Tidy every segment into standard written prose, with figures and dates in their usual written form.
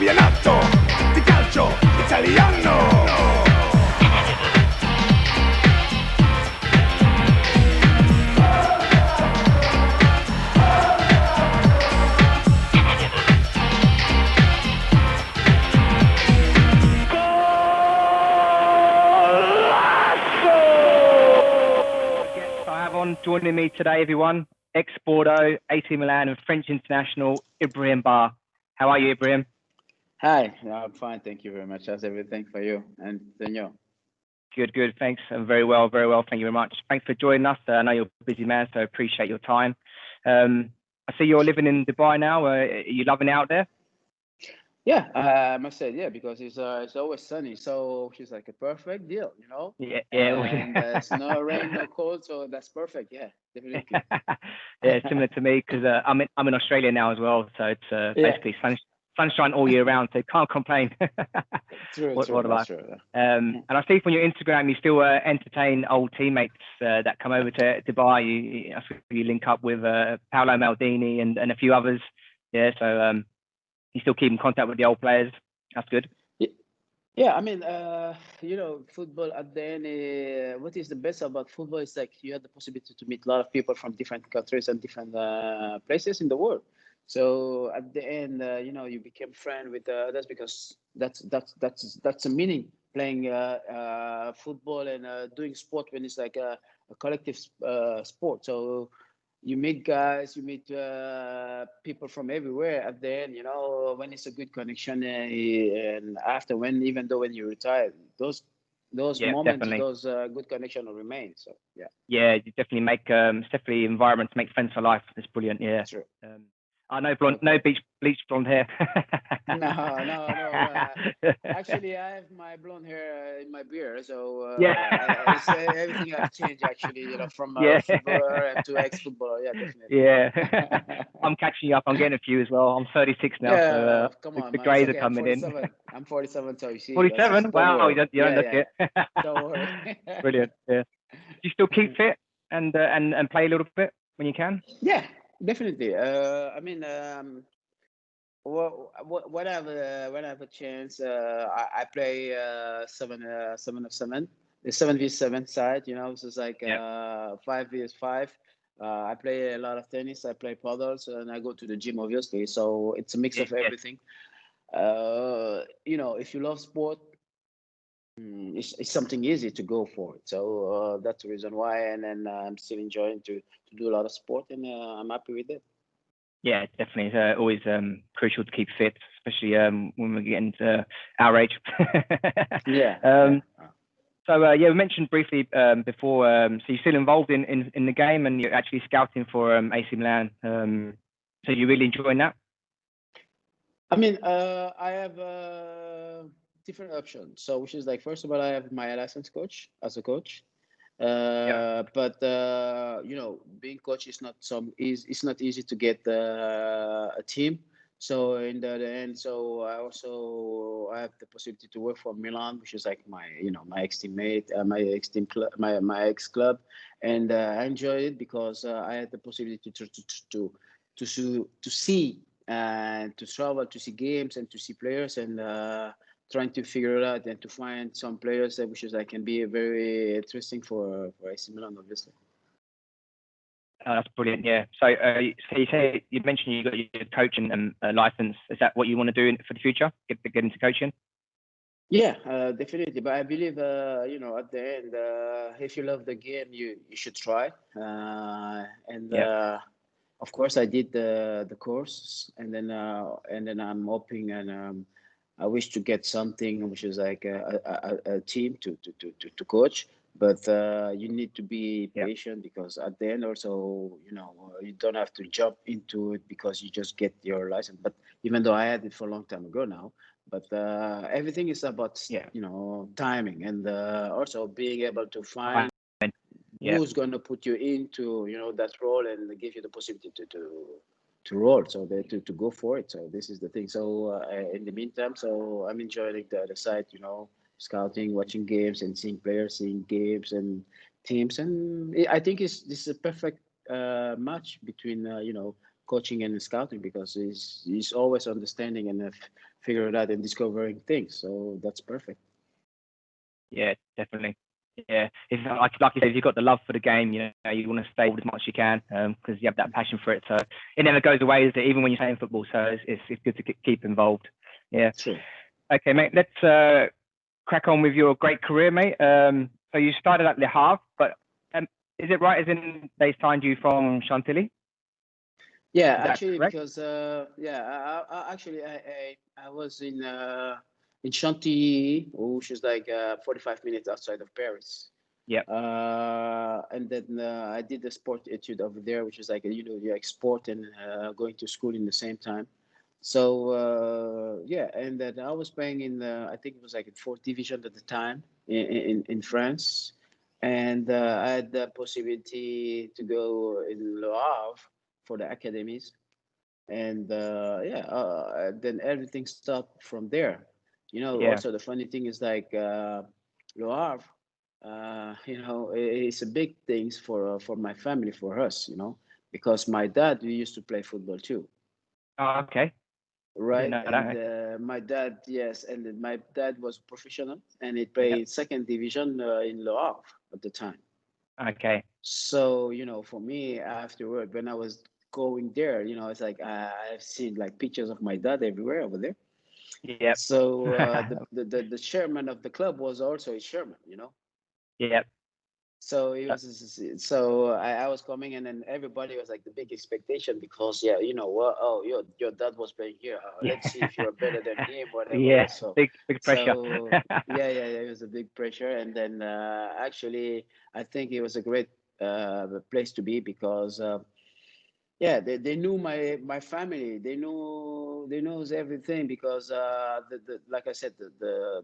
campionato di calcio italiano. Joining me today, everyone, ex-Bordeaux, AC Milan and French international, Ibrahim. How are you, Ibrahim? Hi, I'm fine. Thank you very much. How's everything for you and Daniel? Good. Thanks. I'm very well. Thank you very much. Thanks for joining us. I know you're a busy man, so I appreciate your time. I see you're living in Dubai now. Are you loving it out there? Yeah, I must say, yeah, because it's always sunny, so it's like a perfect deal, you know. Yeah. And there's no rain, no cold, so that's perfect. Yeah, definitely. Yeah, similar to me because I'm in Australia now as well, so it's basically sunshine all year round, so can't complain. True. And I see from your Instagram you still entertain old teammates that come over to Dubai. I see you link up with Paolo Maldini and a few others. Yeah, so. You still keep in contact with the old players. That's good. Yeah, I mean, you know, football at the end, what is the best about football is like you have the possibility to meet a lot of people from different countries and different places in the world. So at the end, you know, you become friend with others because that's the meaning playing football and doing sport when it's like a collective sport. So you meet guys, you meet people from everywhere at the end, you know, when it's a good connection and after even though when you retire, those moments, definitely. those good connection will remain. So, yeah. Yeah, you definitely make, it's definitely environment to make friends for life. It's brilliant, yeah. True. I know no bleached blonde hair. No. Actually, I have my blonde hair in my beard, so everything has changed actually. You know, from footballer to ex-footballer. Yeah, definitely. Yeah, I'm catching you up. I'm getting a few as well. I'm 36 now, so come on, the man. greys Okay, are coming in. I'm 47, so you see. 47? Wow, you don't look it. Don't worry. Brilliant. Yeah. Do you still keep fit and play a little bit when you can? Yeah, definitely. I mean, when I have a chance, I play 7 of 7, the 7v7 side. You know, so it's like 5v5. I play a lot of tennis. I play paddles, and I go to the gym, obviously. So it's a mix of everything. You know, if you love sport, it's something easy to go for it. So that's the reason why. And then I'm still enjoying to do a lot of sport, and I'm happy with it. Yeah, definitely. It's always crucial to keep fit, especially when we're getting to our age. So we mentioned briefly before. So you're still involved in the game, and you're actually scouting for AC Milan. So you're really enjoying that? I mean, I have different options. So, which is like, first of all, I have my licensed coach as a coach. But you know, being coach is not it's not easy to get a team. So in the end, so I have the possibility to work for Milan, which is like my ex teammate, my ex team club, my ex club, and I enjoy it because I had the possibility to see and to travel to see games and to see players and trying to figure it out and to find some players which is can be very interesting for AC Milan, obviously. Oh, that's brilliant. Yeah. So you mentioned you got your coaching license. Is that what you want to do for the future? Get into coaching? Yeah, definitely. But I believe you know, at the end, if you love the game, you should try. Of course, I did the course, and then I'm hoping and I wish to get something which is like a team to coach. But you need to be patient because at the end also, you know, you don't have to jump into it because you just get your license. But even though I had it for a long time ago now, but everything is about you know, timing and also being able to find who's going to put you into, you know, that role and give you the possibility to roll, so to go for it. So this is the thing. So in the meantime, so I'm enjoying the site, you know, scouting, watching games and seeing players, seeing games and teams. And I think this is a perfect match between, you know, coaching and scouting, because he's always understanding and figuring out and discovering things. So that's perfect. Yeah, definitely. Yeah, it's like you said, if you've got the love for the game, you know, you want to stay as much as you can because you have that passion for it. So it never goes away, is it? Even when you're playing football. So it's good to keep involved. Yeah. True. Okay, mate. Let's crack on with your great career, mate. So you started at Le Havre, but is it right? As in they signed you from Chantilly? Yeah, Is that actually, correct? because I was in Chantilly, which is like 45 minutes outside of Paris. Yep. And then I did the sport etude over there, which is like you like sport and going to school in the same time. So yeah, and then I was playing in I think it was like in fourth division at the time in France, and I had the possibility to go in Le Havre for the academies, and then everything stopped from there. Yeah. Also the funny thing is like Le Havre, it's a big things for my family, for us, because my dad, we used to play football too. Oh, okay. I didn't Right, know and that. my dad, yes, and then my dad was professional, and he Yep. played second division in Le Havre at the time. Okay. So for me, afterward, when I was going there, it's like I've seen like pictures of my dad everywhere over there. Yep. So the chairman of the club was also a chairman. Yep. So it was so I was coming, and then everybody was like the big expectation, because you know what, oh, your dad was playing here, let's see if you're better than him, whatever. Yeah. So Big pressure. yeah, it was a big pressure. And then actually I think it was a great place to be, because they knew my family, they knows everything, because like I said,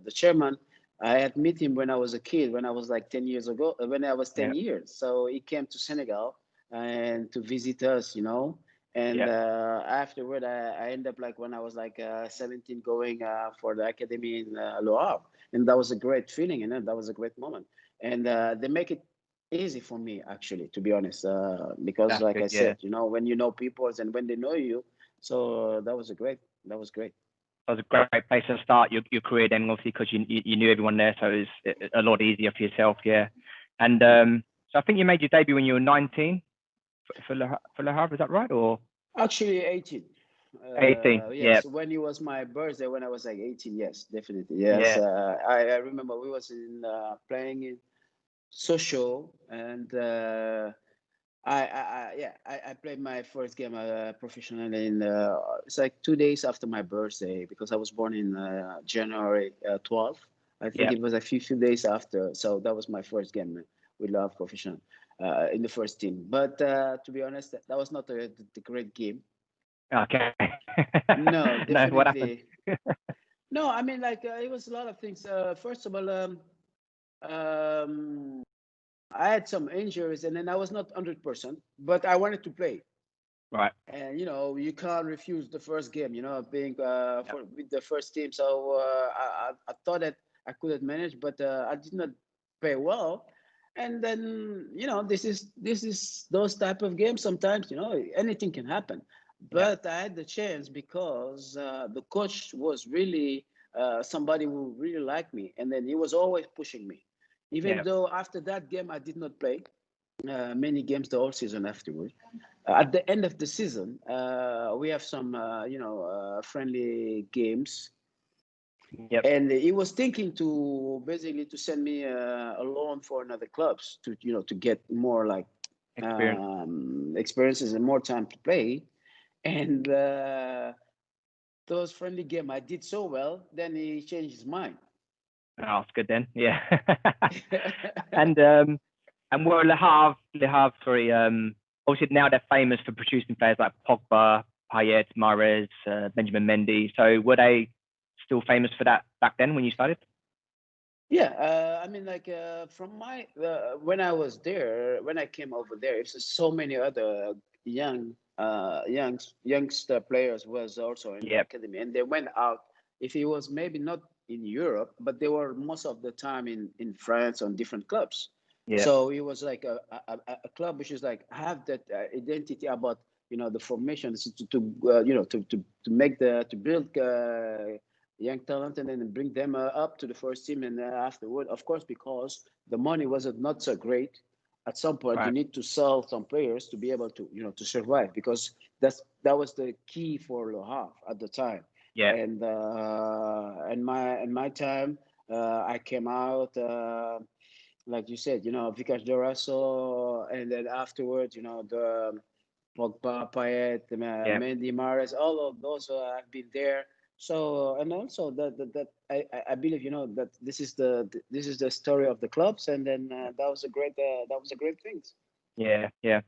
the chairman, I had met him when I was a kid, when I was like 10 years ago, when I was 10 Yeah. years. So he came to Senegal and to visit us, and Yeah. afterward I ended up like when I was like 17, going for the academy in Le Havre, and that was a great feeling, and that was a great moment. And they make it easy for me, actually, to be honest, because That's like good. I Yeah. said, when you know people and when they know you. So that was great. That was a great place to start your career then, obviously, because you knew everyone there, so it was a lot easier for yourself. Yeah. And so I think you made your debut when you were 19 for Le Havre. Is that right? Or Actually 18. 18? Yeah. Yes, when it was my birthday, when I was like 18. Yes, definitely. Yes, Yeah. I remember we was in playing in social, and I played my first game professionally in it's like 2 days after my birthday, because I was born in January 12th. I think Yeah. it was a few days after. So that was my first game with Love Professional in the first team. But to be honest, that was not the great game. Okay. No, No, what happened? definitely. No, I mean, like it was a lot of things. First of all, um, I had some injuries, and then I was not 100%, but I wanted to play. Right. And you can't refuse the first game, being Yep. with the first team. So I thought that I could have managed, but I did not play well. And then this is those type of games. Sometimes anything can happen. Yep. But I had the chance, because the coach was really somebody who really liked me, and then he was always pushing me, even Yep. though after that game I did not play many games the whole season afterward. At the end of the season, we have some, friendly games, Yep. and he was thinking to basically to send me a loan for another clubs, to get more like Experience. experiences and more time to play. And those friendly game, I did so well. Then he changed his mind. Oh, it's good then. Yeah. And were Le Havre, sorry, obviously now they're famous for producing players like Pogba, Payet, Mahrez, Benjamin Mendy. So were they still famous for that back then when you started? Yeah, I mean, like from my when I was there, when I came over there, it's so many other youngster players was also in the Yep. academy, and they went out. If it was maybe not in Europe, but they were most of the time in France on different clubs. Yeah. So it was like a club which is like have that identity about the formation is to build young talent and then bring them up to the first team, and afterward, of course, because the money wasn't not so great. At some point, you need to sell some players to be able to to survive, because that was the key for Le Havre at the time. Yeah. And in my time, I came out. Like you said, Vikas Doraso, and then afterwards, the Pogba, Payet, Mendy, Mahrez, all of those have been there. So, and also that I believe, that this is the story of the clubs, and then that was a great thing. Yeah,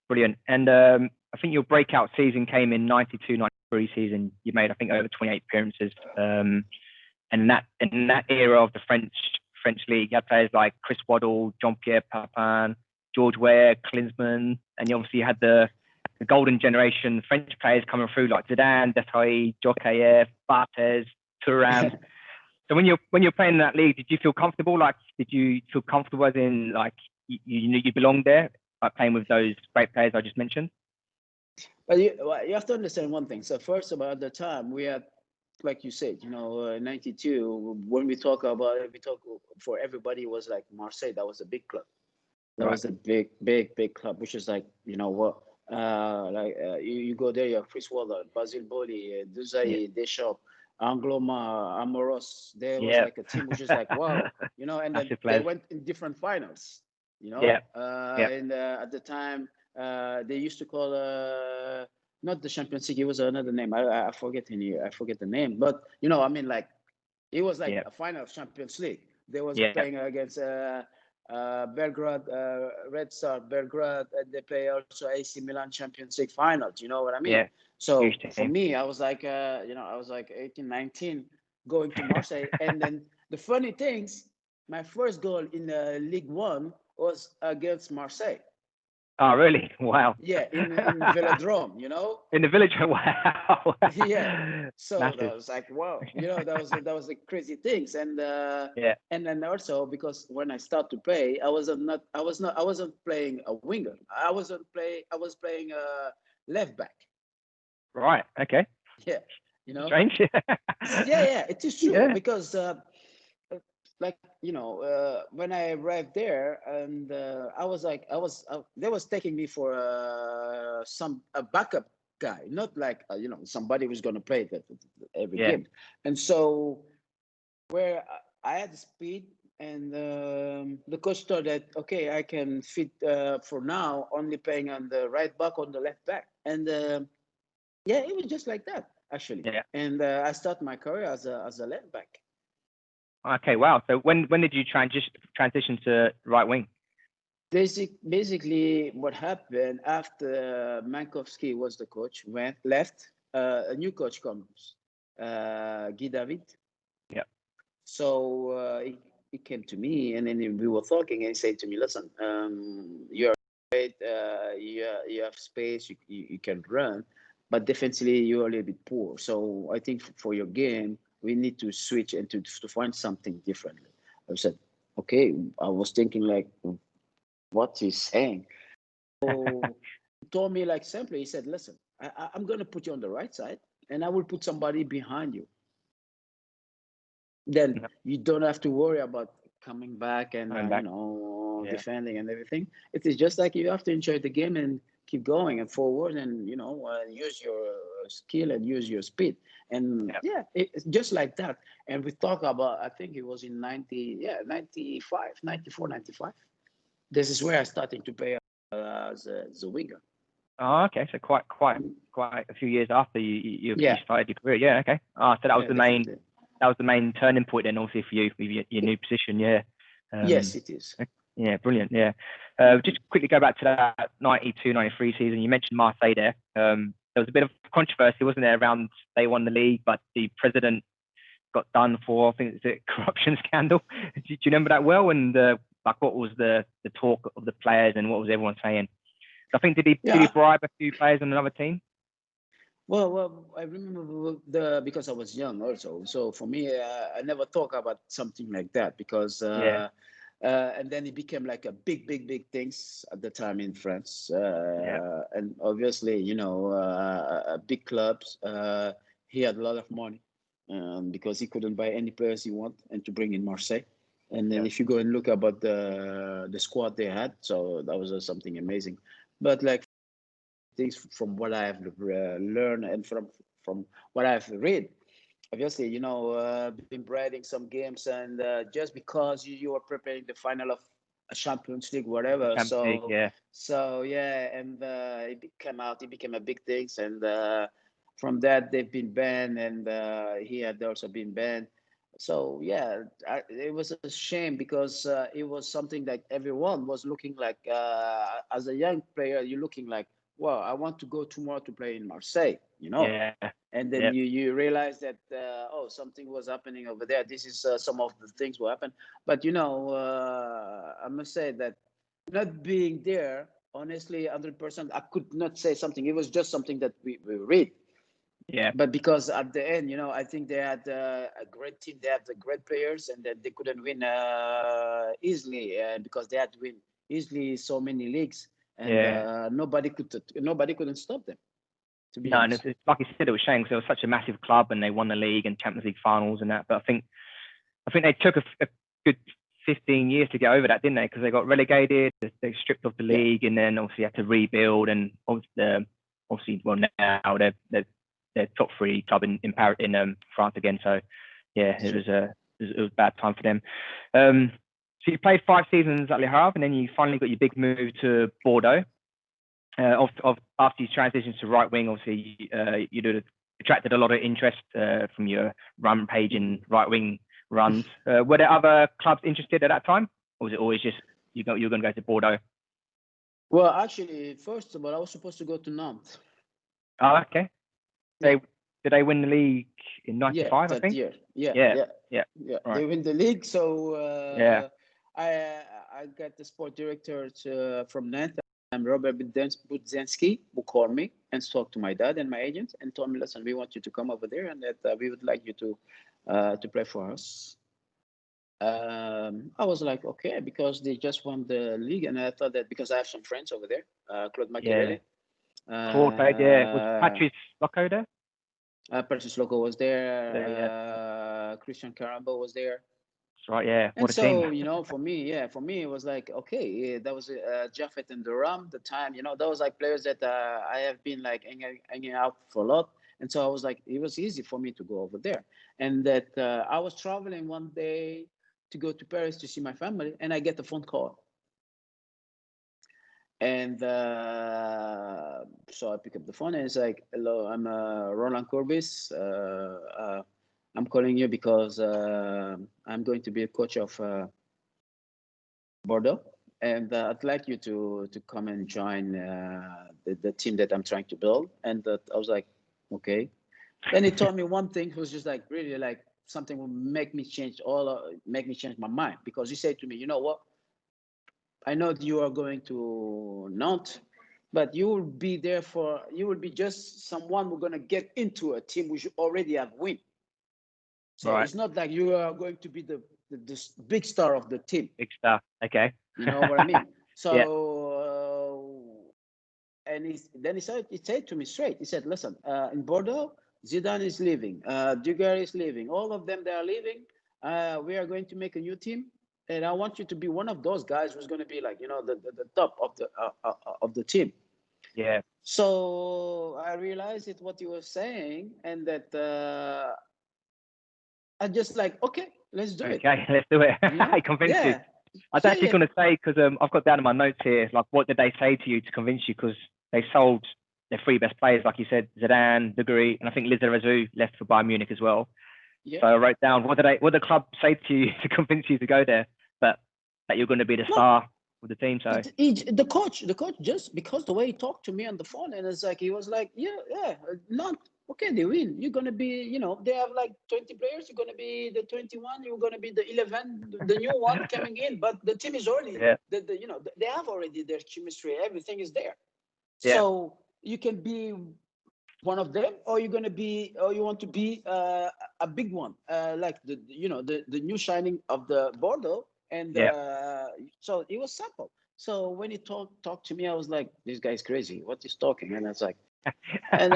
brilliant. And I think your breakout season came in 92-93 season. You made, I think, over 28 appearances. And in that era of the French league, you had players like Chris Waddle, Jean-Pierre Papin, George Weah, Klinsmann, and you obviously had the golden generation French players coming through like Zidane, Desailly, Djokayev, Barthez, Thuram. So when you're playing in that league, did you feel comfortable? Like, did you feel comfortable as in like you knew you belonged there, like playing with those great players I just mentioned? But you have to understand one thing. So first, about the time we had, like you said, 92. When we talk for everybody, was like Marseille. That was a big club. That was a big club, which is like, what, you go there, you have Chris Waller, Basile Boli, Desailly, Deschamps, Angloma, Amoros. There was like a team which is like, wow, and then they went in different finals, and at the time, they used to call not the Champions League. It was another name. I forget the name. But I mean, like, it was like a final of Champions League. They was playing against Belgrade, Red Star Belgrade, and they play also AC Milan Champions League finals. You know what I mean? Yeah. So for me, I was like, I was like 18, 19, going to Marseille, and then the funny things, my first goal in League One was against Marseille. Oh, really? Wow. Yeah, in Velodrome, In the village. Wow. Yeah. So massive. that was like, wow, that was the crazy things, and and then also because when I started to play, I wasn't playing a winger. I was playing a left back. Right. Okay. Yeah. Strange. Yeah, it is true because. Like when I arrived there, and they was taking me for a backup guy, not like somebody who's going to play every game. And so where I had the speed, and the coach thought that, okay, I can fit for now only playing on the right back, on the left back, and it was just like that actually. And I started my career as a left back. Okay, wow. So when did you transition to right wing? Basically, what happened after Mankowski was the coach, left, a new coach comes, Guy David. Yeah. So he came to me, and then we were talking, and he said to me, "Listen, you're great. You have space. You can run, but defensively you're a little bit poor. So I think for your game, we need to switch and to find something differently." I said, okay. I was thinking like, what he's saying. So he told me like simply, he said, listen, I'm going to put you on the right side, and I will put somebody behind you. Then you don't have to worry about coming back and defending and everything. It is just like you have to enjoy the game and keep going and forward, and use your skill and use your speed, and it's just like that. And we talk about, I think it was in 95, 94, 95. This is where I started to play as a winger. Oh, okay. So quite a few years after you started your career. Yeah. Okay. So that was the main turning point then, obviously, for you with your new position. Yeah. Yes, it is. Yeah, brilliant. Yeah. Just quickly go back to that 92-93 season. You mentioned Marseille there. There was a bit of controversy, wasn't there, around they won the league, but the president got done for, I think it's a corruption scandal. Do you remember that well? And what was the talk of the players, and what was everyone saying? I think did he bribe a few players on another team? Well, I remember because I was young also. So for me, I never talk about something like that because And then he became like a big things at the time in France. Yeah. And obviously, big clubs. He had a lot of money because he couldn't buy any players he want and to bring in Marseille. And then Yeah. if you go and look about the squad they had, so that was something amazing. But like things from what I have learned and from what I've read, obviously, been writing some games, and just because you are preparing the final of a Champions League, whatever. Champions League, So, yeah. so yeah, and it became a big thing, and from that they've been banned, and he had also been banned. So yeah, it was a shame because it was something that everyone was looking like. As a young player, you're looking like, well, I want to go tomorrow to play in Marseille, Yeah. and then Yeah. you realize that something was happening over there. This is some of the things will happen, but I must say that not being there, honestly, 100%, I could not say something. It was just something that we read. Yeah. But because at the end, I think they had a great team. They had the great players, and that they couldn't win easily because they had to win easily so many leagues, and Yeah. nobody couldn't stop them. To be No, and honest. it's like you said, it was a shame because they were such a massive club and they won the league and Champions League finals and that. But I think they took a good 15 years to get over that, didn't they? Because they got relegated, they stripped off the Yeah. league, and then obviously had to rebuild. And obviously, well, now they're top three club in France again. So yeah, it was a bad time for them. So you played 5 seasons at Le Havre, and then you finally got your big move to Bordeaux. After you transitioned to right wing, obviously you attracted a lot of interest from your rampage and right wing runs. Were there other clubs interested at that time, or was it always just you're going to go to Bordeaux? Well, actually, first of all, I was supposed to go to Nantes. Oh, okay. Yeah. Did they win the league in '95? Yeah, I think. year. Yeah. Right. They win the league, so Yeah. I got the sport director from Nantes. I'm Robert Budzinski, who called me and spoke to my dad and my agent and told me, listen, we want you to come over there and that we would like you to play for us. I was like, okay, because they just won the league, and I thought that because I have some friends over there, Claude Machiavelli. Claude played, yeah. Was Patrice Loco there? Patrice Loco was there. Yeah. Christian Carambo was there. That's right, yeah. And What a so, team. for me, it was like, okay, that was Jaffet and Durham, the time, those like players that I have been like hanging out for a lot. And so I was like, it was easy for me to go over there. And that I was traveling one day to go to Paris to see my family, and I get a phone call. And so I pick up the phone, and it's like, hello, I'm Roland Courbis. I'm calling you because I'm going to be a coach of Bordeaux, and I'd like you to come and join the team that I'm trying to build. And I was like, okay. Then he told me one thing, it was just like really like something will make me change my mind, because he said to me, you know what? I know that you are going to Nantes, but you will be just someone who's going to get into a team which already have win. So Right. it's not like you are going to be the big star of the team. Big star. Okay. You know what I mean? So, yeah. And then he said to me straight, he said, listen, in Bordeaux, Zidane is leaving, Dugar is leaving, all of them, they are leaving. We are going to make a new team. And I want you to be one of those guys who's going to be like, the top of the team. Yeah. So I realized what he was saying, and that I just like, okay, let's do it. Okay, let's do it. I convinced you. I was actually going to say, because I've got down in my notes here, like, what did they say to you to convince you? Because they sold their 3 best players, like you said, Zidane, Dugarry, and I think Lizarazu left for Bayern Munich as well. Yeah. So I wrote down, what did the club say to you to convince you to go there, but that you're going to be the star of the team? So the coach, just because the way he talked to me on the phone, and it's like, he was like, not okay, they win. You're going to be, they have like 20 players. You're going to be the 21. You're going to be the 11, the new one coming in. But the team is already, they have already their chemistry. Everything is there. Yeah. So you can be one of them, or you want to be a big one, like the new shining of the Bordeaux. And Yeah. so it was simple. So when he talked to me, I was like, this guy's crazy. What he's talking? And I was like, and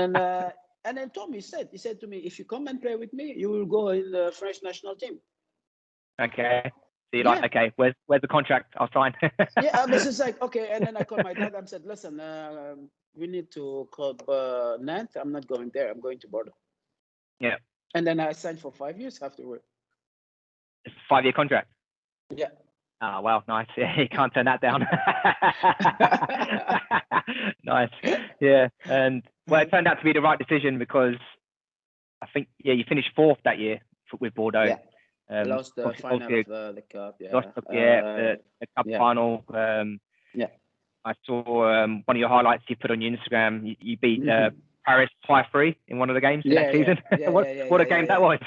then Tommy said to me, if you come and play with me, you will go in the French national team. Okay. So you're like, Yeah. okay, where's the contract? I'll sign. Yeah, I was just like, okay. And then I called my dad and said, listen, we need to call Nantes. I'm not going there. I'm going to Bordeaux. Yeah. And then I signed for 5 years afterward. It's a 5-year contract. Yeah. Oh, well, nice. Yeah, you can't turn that down. Nice. Yeah. And well, it turned out to be the right decision because I think, yeah, you finished 4th that year with Bordeaux. Yeah. Lost the final obviously of the cup. Yeah. lost the cup yeah. final. Yeah. I saw one of your highlights you put on your Instagram. You beat Paris 5-3 in one of the games in that season. What a game that was.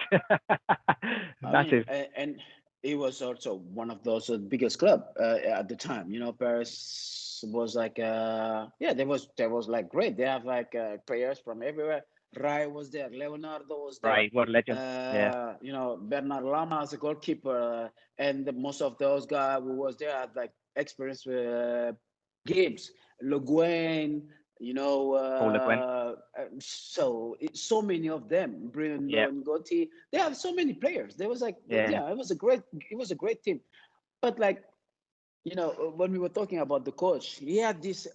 Massive. And it was also one of those biggest club at the time. You know, Paris was like there was like great. They have like players from everywhere. Rai was there, Leonardo was there. Right, what a legend. You know, Bernard Lama as a goalkeeper, and most of those guys who was there had like experience with games. Le Guen, you know, so many of them, Bruno and Gotti, they have so many players. There was like, it was a great team. But like, you know, when we were talking about the coach, he had this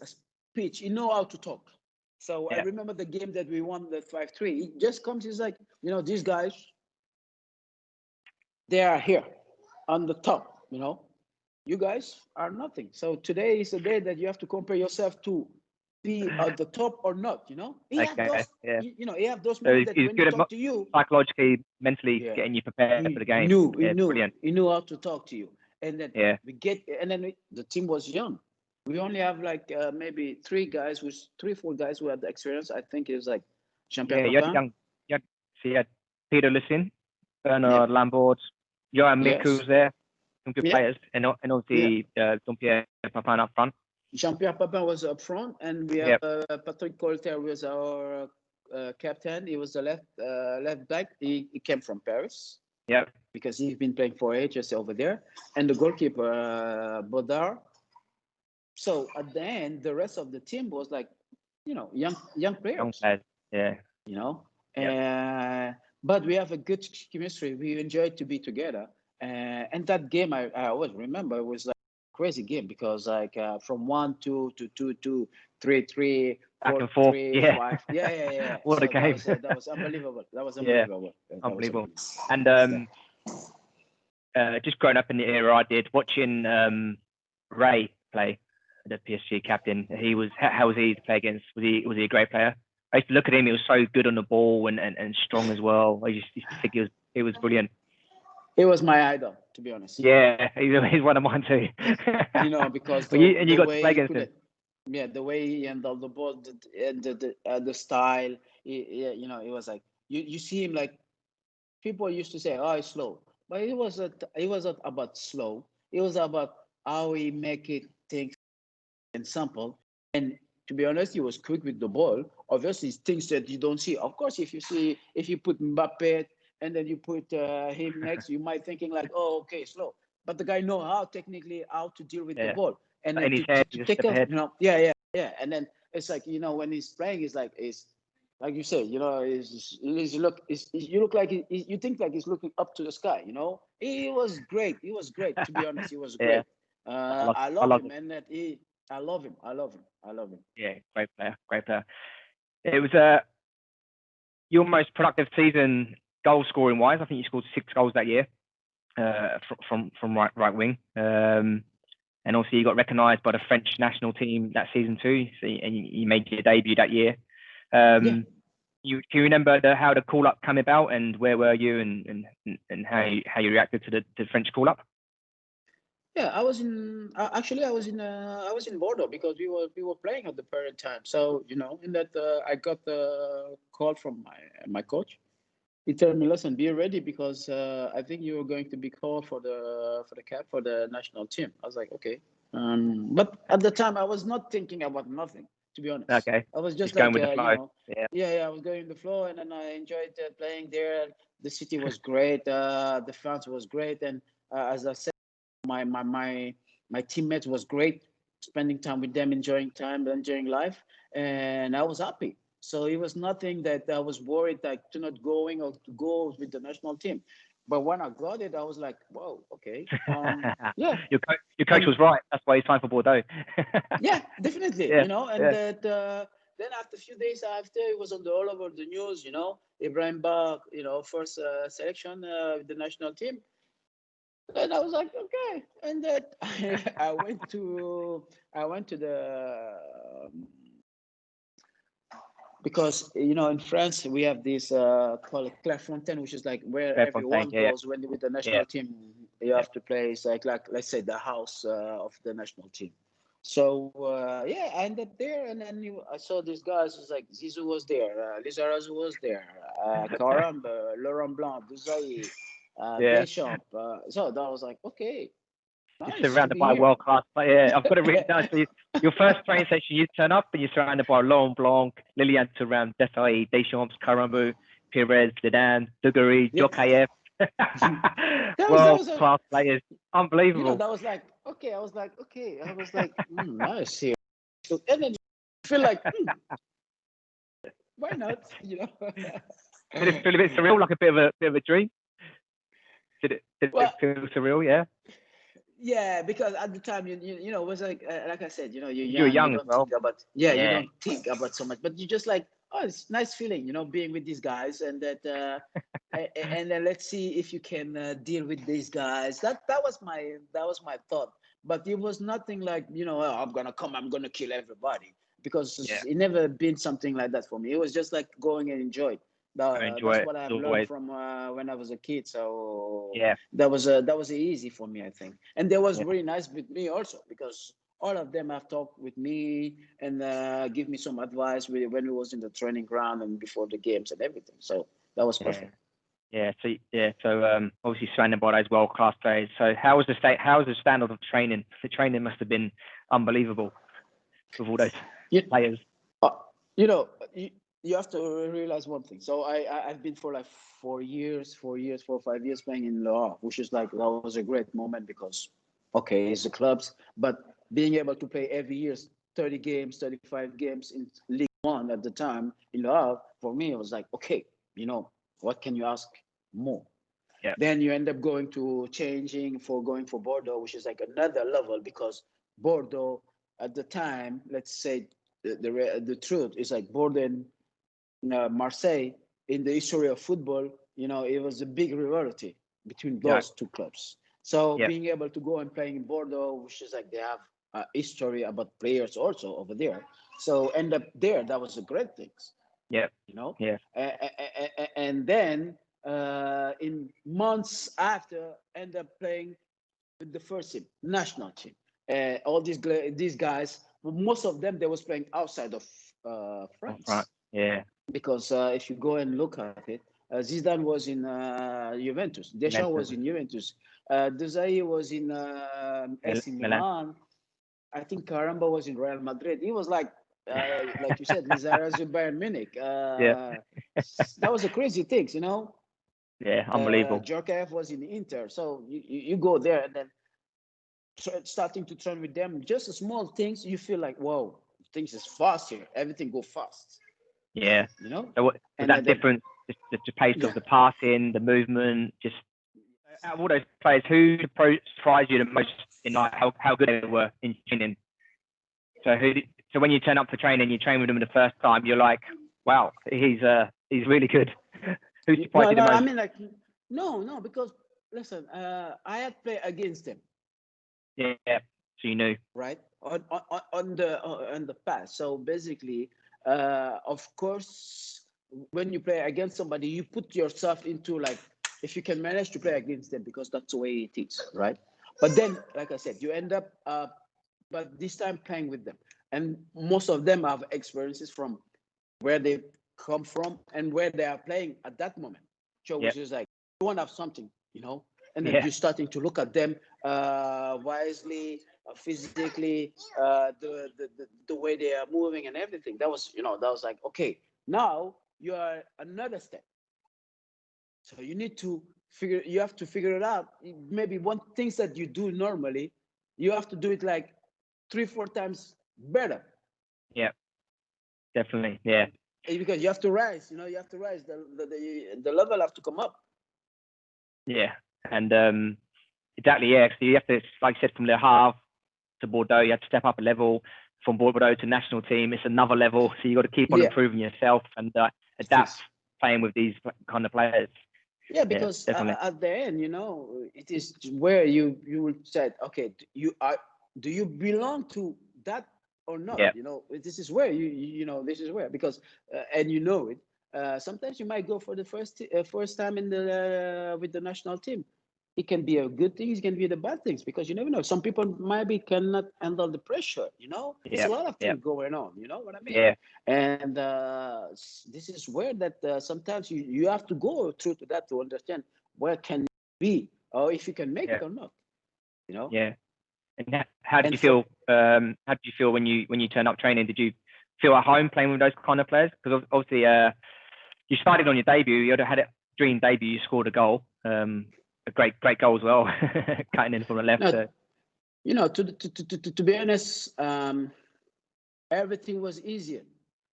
speech. He know how to talk. So I remember the game that we won the 5-3. He just comes, he's like, you know, these guys, they are here on the top, you know. You guys are nothing. So today is a day that you have to compare yourself to be at the top or not, you know. He have those, you know, he have those moments that when he talk to you, psychologically, mentally getting you prepared for the game. He knew how to talk to you. And then the team was young. We only have like maybe 3, 4 guys who had the experience. I think it was like Jean-Pierre Papin. You had Peter Lissin, Bernard Lambert, Johan Mick, who was there. Some good players, and obviously Jean-Pierre Papin up front. Jean-Pierre Papin was up front, and we have Patrick Colter was our captain. He was the left back. He came from Paris. Yeah. Because he's been playing for ages over there, and the goalkeeper Baudard. So at the end, the rest of the team was like, you know, young players. Young players, yeah. You know, but we have a good chemistry. We enjoyed to be together. And that game, I always remember, it was like a crazy game because like from 1-2 to 2-2, 3-3, 4-3, 5. Yeah. What a game! That was unbelievable. That was unbelievable. Unbelievable. And just growing up in the era I did, watching Ray play, the PSG captain. How was he to play against? Was he a great player? I used to look at him. He was so good on the ball and strong as well. I used to think he was brilliant. He was my idol, to be honest. Yeah, he's one of mine too. You know, because you got to play against him. Yeah, the way he handled the ball, the style. You know, it was like you see him like people used to say, "Oh, he's slow," but it wasn't about slow. It was about how he make it things and simple. And to be honest, he was quick with the ball. Obviously, things that you don't see. Of course, if you put Mbappe and then you put him next, you might thinking like, oh, okay, slow. But the guy know how technically how to deal with the ball. And then to take off, you know, yeah. And then it's like, you know, when he's playing, it's like you say, you know, you look like you think like he's looking up to the sky, you know. He was great. To be honest, he was great. I love him, and that I love him. Yeah, great player. It was your most productive season goal scoring wise. I think you scored 6 goals that year from right wing. And also you got recognised by the French national team that season too. So, and you made your debut that year. Can you remember how the call up came about, and where were you, and how you reacted to the French call up? Yeah, I was in Bordeaux because we were playing at the parent time. So you know, in that I got the call from my coach. He told me, "Listen, be ready because I think you are going to be called for the national team." I was like, "Okay," but at the time I was not thinking about nothing, to be honest. Okay. I was just going like, with the flow. I was going with the flow, and then I enjoyed playing there. The city was great. The fans was great, and as I said. my teammates was great, spending time with them, enjoying life, and I was happy. So it was nothing that I was worried like to not going or to go with the national team. But when I got it, I was like, whoa, okay, yeah, Your coach and was right. That's why he signed for Bordeaux. yeah, definitely, Yeah, and yeah, that then after a few days after, it was on the all over the news, Ibrahim Ba, first selection with the national team. And I was like, okay. And that I went to the because in France we have this called Clairefontaine, which is like where fair Fontaine. everyone Yeah, goes when with the yeah, national team. You yeah, have to play. It's like let's say the house of the national team. So yeah, I ended up there, and then I saw these guys. It's like Zizou was there, Lizarazu was there, Karam, Laurent Blanc, Duzaï, yeah. Deschamps. So that was like, okay, You're nice to surrounded be by here. world class. Yeah, I've got it written down. So your first training session, you turn up and you're surrounded by Laurent Blanc, Lilian Thuram, Desailly, Deschamps, Karambu, Pires, Zidane, Dugarry, Yeah, Jokayev. that World was a class players. Unbelievable. that was like okay. I was like okay. I was like nice here, and then you feel like why not? Did it feel a bit surreal, like a bit of a dream? Did it Well, feel surreal? Yeah. yeah, because at the time it was like I said, you're You were young, you young as don't well. think about you Yeah. don't think about so much, but you just like, oh, it's nice feeling, being with these guys, and that and then let's see if you can deal with these guys. That was my thought, but it was nothing like oh, I'm gonna kill everybody, Yeah. because it never been something like that for me. It was just like going and enjoy. I enjoy That's it what I've as learned always. from when I was a kid. So Yeah. that was easy for me, I think. And they was Yeah. really nice with me also, because all of them have talked with me and give me some advice when we was in the training ground and before the games and everything. So that was Yeah. perfect. Yeah. So obviously surrounded by those world class players. So how was the standard of training? The training must have been unbelievable with all those You, players. uh, you know, you have to realize one thing. So I've been for like 4 or 5 years playing in Le Havre, which is like that was a great moment because okay, it's the clubs, but being able to play every year 30 games, 35 games in League One at the time in Le Havre, for me it was like okay, what can you ask more? Yeah. Then you end up going for Bordeaux, which is like another level because Bordeaux at the time, let's say the truth is like Bordeaux and Marseille in the history of football, it was a big rivalry between Yeah. those two clubs. So Yeah. being able to go and playing in Bordeaux, which is like they have history about players also over there. So end up there, that was a great thing, Yeah. you know. Yeah. And then in months after, end up playing with the first team, national team. All these guys, most of them, they was playing outside of Up front. France, Yeah. because if you go and look at it, Zidane was in Juventus, Deschamps Juventus, was in Juventus, Desailly was in AC Milan. Milan. I think Caramba was in Real Madrid. He was like you said, Lizarazu Bayern Munich. Yeah. That was a crazy thing. Yeah. Unbelievable. Djorkaeff was in Inter. So you go there and then starting to train with them, just small things, you feel like, whoa, things is fast here. Everything go fast, Yeah. you know? So what was And that difference? Just the pace yeah. of the passing, the movement, just out of all those players, who surprised you the most in like how good they were in training? So when you turn up for training, you train with them the first time, you're like, wow, he's really good. Who surprised No, you the no, I most? mean, like, no, because listen, I had played against them, Yeah. So you knew. right? On the past. So basically, of course, when you play against somebody, you put yourself into like, if you can manage to play against them, because that's the way it is, right? But then, like I said, you end up, but this time playing with them, and most of them have experiences from where they come from and where they are playing at that moment. So Yeah. which is like you want to have something, and then Yeah. you're starting to look at them wisely, physically, the way they are moving and everything. That was like, okay, now you are another step. So you need to figure it out. Maybe one things that you do normally, you have to do it like 3-4 times better. Yeah, definitely. Yeah. Because you have to rise, you have to rise. The level have to come up. Yeah. And exactly, yeah. So you have to, like you said, from Le Havre to Bordeaux, you have to step up a level. From Bordeaux to national team, it's another level. So you got to keep on improving yourself and adapt playing with these kind of players. Yeah, because at the end, it is where you will say, okay, do you belong to that or not? Yeah. This is where this is where, because and it. Sometimes you might go for the first time with the national team. It can be a good thing, it can be the bad things, because you never know. Some people maybe cannot handle the pressure, There's a lot of things going on, you know what I mean? Yeah. And this is where that sometimes you have to go through to that to understand where can you be, or if you can make it or not, Yeah. And how did you feel? How did you feel when you turned up training? Did you feel at home playing with those kind of players? Because obviously, you started on your debut. You had a dream debut. You scored a goal, a great goal as well, cutting in from the left. To be honest, everything was easier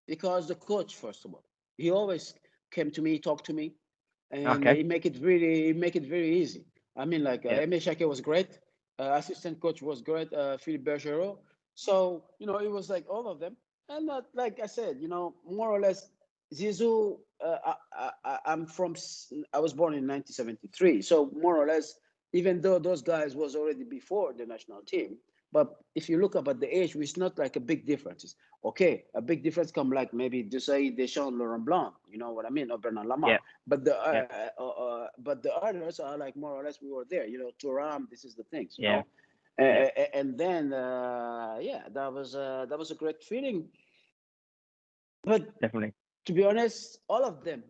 because the coach, first of all, he always came to me, talked to me, and he make it very easy. I mean, like Aimé Jacquet was great, assistant coach was great, Philippe Bergerot. So it was like all of them, and like I said, more or less, Zizou. I was born in 1973, so more or less, even though those guys was already before the national team. But if you look up at the age, it's not like a big difference. Okay, a big difference come like maybe Desailly, Deschamps, Laurent Blanc, you know what I mean, or Bernard Lama. But the others are like more or less we were there, Thuram. This is the things, you know. And then that was a great feeling. But definitely, to be honest, all of them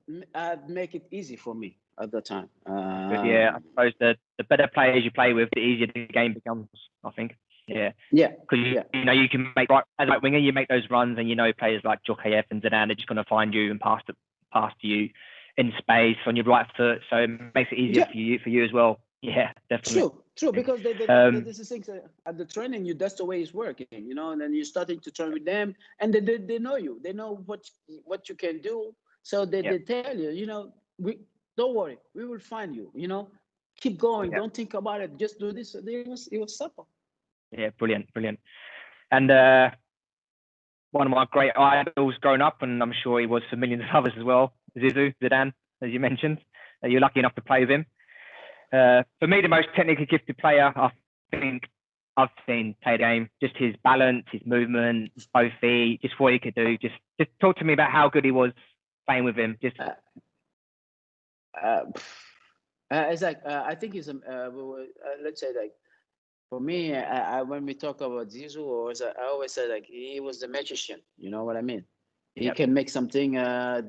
make it easy for me at the time. I suppose the better players you play with, the easier the game becomes, I think. Yeah. Because you can make as right winger, you make those runs, and players like Djokovic and Zidane are just going to find you and pass to you in space on your right foot, so it makes it easier for you as well. Yeah, definitely. True, because this is things at the training. That's the way it's working, and then you're starting to train with them, and they know you. They know what you can do, so they tell you, don't worry, we will find you. Keep going, don't think about it, just do this. It was simple. Yeah, brilliant. And one of my great idols growing up, and I'm sure he was for millions of others as well, Zidane, as you mentioned. You're lucky enough to play with him. For me, the most technically gifted player I think I've seen play the game. Just his balance, his movement, both feet, just what he could do. Just talk to me about how good he was playing with him. Just it's like I think he's let's say, like, for me, when we talk about Zizou, I always say like he was the magician. You know what I mean? He can make something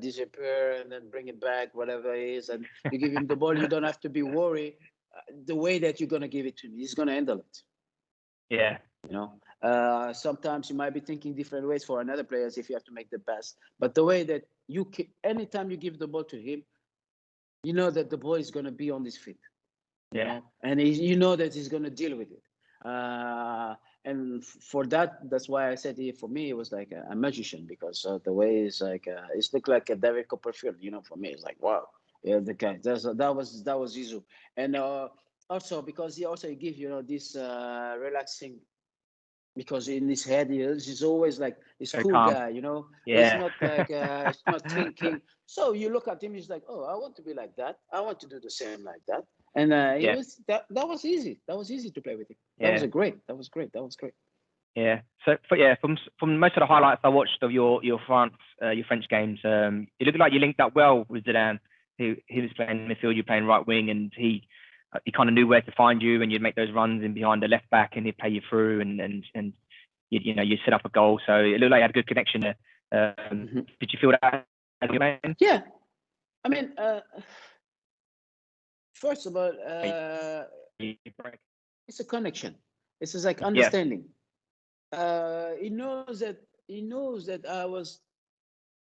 disappear and then bring it back, whatever it is. And you give him the ball, you don't have to be worried the way that you're gonna give it to him. He's gonna handle it. Yeah. Sometimes you might be thinking different ways for another players if you have to make the pass. But the way that anytime you give the ball to him, you know that the ball is gonna be on his feet. You know? And you know that he's gonna deal with it. And for that's why I said for me it was like a magician, because the way it's like it's looked like a David Copperfield. For me it's like, wow, the guy. That was Zizou. And also because he also gives this relaxing, because in his head he's always like this cool calm guy. It's not like it's not thinking. So you look at him, he's like, oh, I want to be like that. I want to do the same like that. And it was that was easy. That was easy to play with him. That was great. Yeah. So, from most of the highlights I watched of your French games, it looked like you linked up well with Zidane. He was playing midfield, you playing right wing, and he kind of knew where to find you, and you'd make those runs in behind the left back, and he'd play you through, and you set up a goal. So it looked like you had a good connection there. Did you feel that? Yeah. I mean, first of all, it's a connection. It's just like understanding. He knows that I was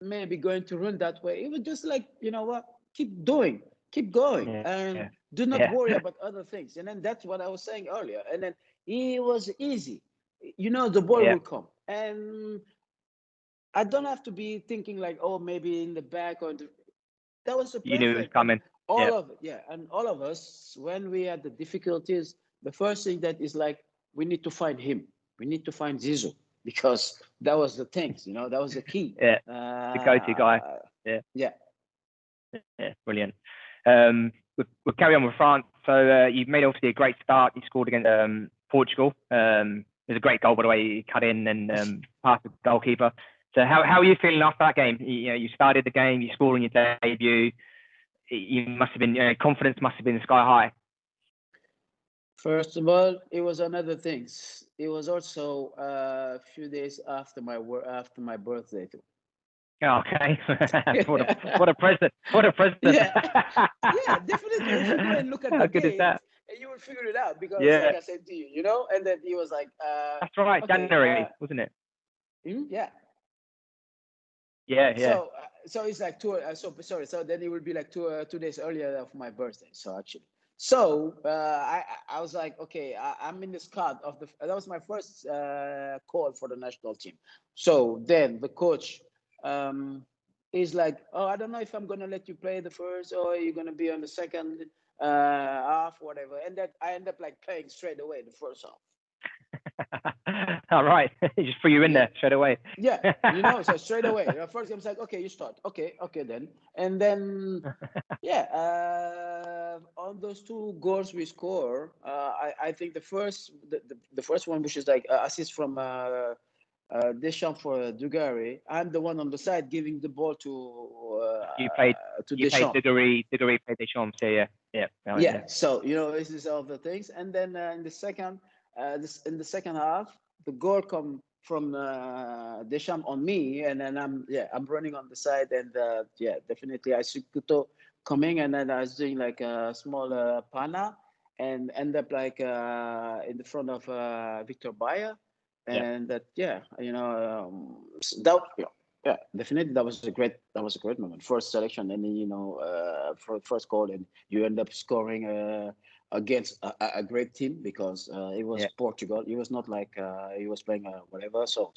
maybe going to run that way. It was just like, what, keep going, and Do not worry about other things. And then that's what I was saying earlier. And then it was easy. The ball will come. And I don't have to be thinking like, oh, maybe in the back that was a You knew it was perfect. And coming. all of us, when we had the difficulties, the first thing that is like, we need to find him. We need to find Zizou, because that was the things, that was the key. Yeah, the go-to guy. Yeah. Brilliant. We'll carry on with France. So you've made obviously a great start. You scored against Portugal. It was a great goal, by the way. You cut in and passed the goalkeeper. So how are you feeling after that game? You started the game, you scored in your debut. You must have been confidence must have been sky high. First of all, it was another things. It was also a few days after my birthday too. Okay. what a present! What a present! Yeah, definitely. If you go and look at the good is that? and you will figure it out, because like I said to you, and then he was like, that's right, okay, January, wasn't it? Yeah. Yeah. So it's like so then it will be like 2 days earlier of my birthday. So actually, I was like, okay, I'm in the squad of that was my first call for the national team. So then the coach is like, oh, I don't know if I'm gonna let you play the first, or you're gonna be on the second half, whatever. And that I end up like playing straight away the first half. All right, he just threw you in there straight away. So straight away. First game, was like, okay, you start. Okay, then, and then, on those 2 goals we score, I think the first one, which is like assist from Deschamps for Dugarry. I'm the one on the side giving the ball to Deschamps. Dugarry played Deschamps. Yeah. So this is all the things, and then in the second half, the goal come from Deschamps on me, and then I'm running on the side, and definitely I see Kuto coming, and then I was doing like a small pana, and end up like in the front of Victor Bayer, and definitely that was a great moment. First selection, and then for first goal, and you end up scoring against a great team, because it was Portugal. It was not like he was playing whatever. So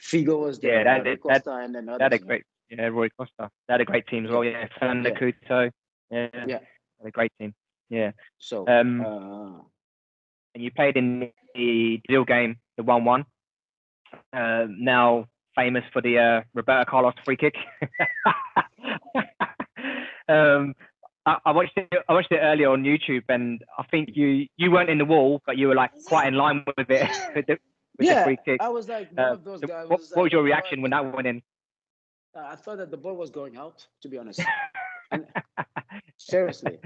Figo was there, Rui Costa, and then others. That a great, Rui Costa. They had a great team as well. Yeah, Fernando Couto. Had a great team. Yeah. So and you played in the Brazil game, the 1-1. Now famous for the Roberto Carlos free kick. I watched it earlier on YouTube, and I think you weren't in the wall, but you were like quite in line with it with the free kick. I was like one of those guys. What was your reaction when that went in? I thought that the ball was going out, to be honest. And seriously,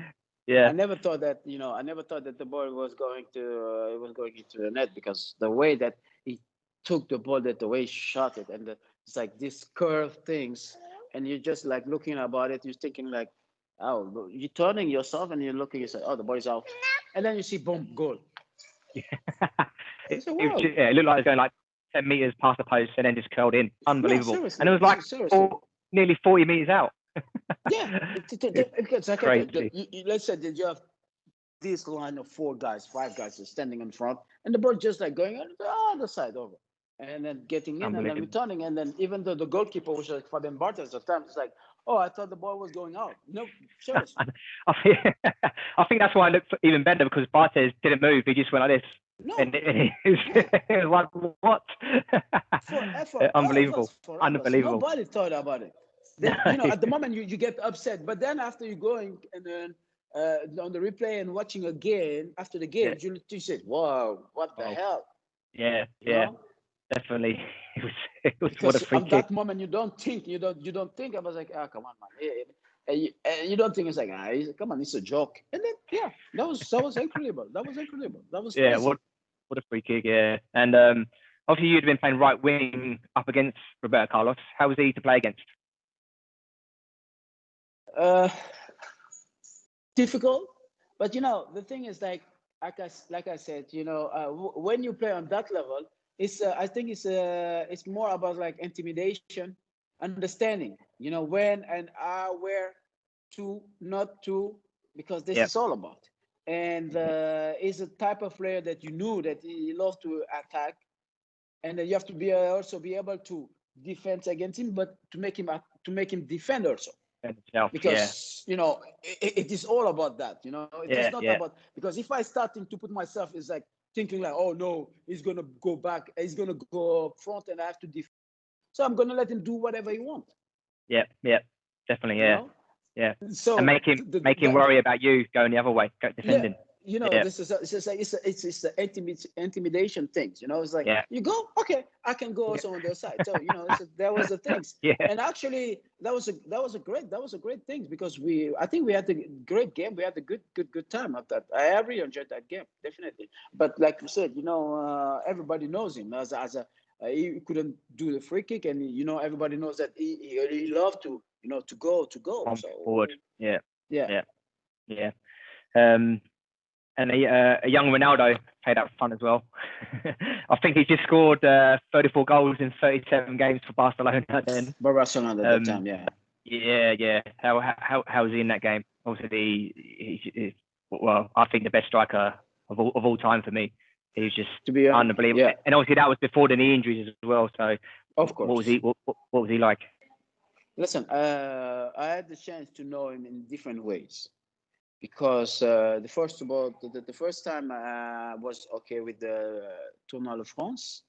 I never thought that the ball was going into the net, because the way that he took the ball, the way he shot it, and it's like this curve things, and you're just like looking about it, you're thinking like, oh, you're turning yourself and you're looking, you say, oh, the ball is out, and then you see, boom, goal. It looked like it was going like 10 meters past the post and then just curled in. Unbelievable. And it was like nearly 40 meters out. It's like, okay, let's say that you have this line of 5 guys standing in front, and the ball just like going on the other side over, and then getting in and then returning, and then even though the goalkeeper was like Fabian Barthez at the time, it's like, oh, I thought the ball was going out. No, seriously. I think that's why it looked even better, because Barthez didn't move. He just went like this. No. And it was like, what? Unbelievable. Unbelievable. Nobody thought about it. Then, at the moment you get upset, but then after you going and then on the replay and watching again after the game, you said, wow, what the hell? Yeah. Definitely. It was what a free kick. At that moment you don't think. I was like, come on, man. And you don't think, it's like, come on, it's a joke. And then that was incredible. That was crazy. What a free kick, And obviously you'd been playing right wing up against Roberto Carlos. How was he to play against? Difficult, but the thing is, like I said, when you play on that level, it's I think it's more about like intimidation, understanding, when and where to, not to, because this Yep. is all about. And he's a type of player that you knew that he loves to attack, and then you have to be also be able to defend against him, but to make him defend also, And himself, because it is all about that. It is not yeah, about, because if I starting to put myself, is like thinking like, oh no, he's gonna go back, he's gonna go up front, and I have to defend. So I'm gonna let him do whatever he wants. yeah, definitely, You yeah, know. yeah. So And make him worry about you going the other way, defending. Yeah, this is it's the intimidation things. It's like, yeah, you go, okay, I can go also on their side. So that was the things. yeah, And actually, that was a great thing, because I think we had a great game. We had a good time at that. I really enjoyed that game, definitely. But like you said, everybody knows him as a he couldn't do the free kick, and everybody knows that he loved to go. on So forward. Yeah, yeah. yeah, yeah. And a young Ronaldo played up front as well. I think he just scored 34 goals in 37 games for Barcelona. Then Barcelona at that time, yeah. Yeah. How was he in that game? Obviously, well, I think the best striker of all time for me. He was just To be honest, unbelievable. yeah. And obviously that was before the knee injuries as well. So Of course. what was he like? Listen, I had the chance to know him in different ways, because the first time I was okay with the Tournoi de France,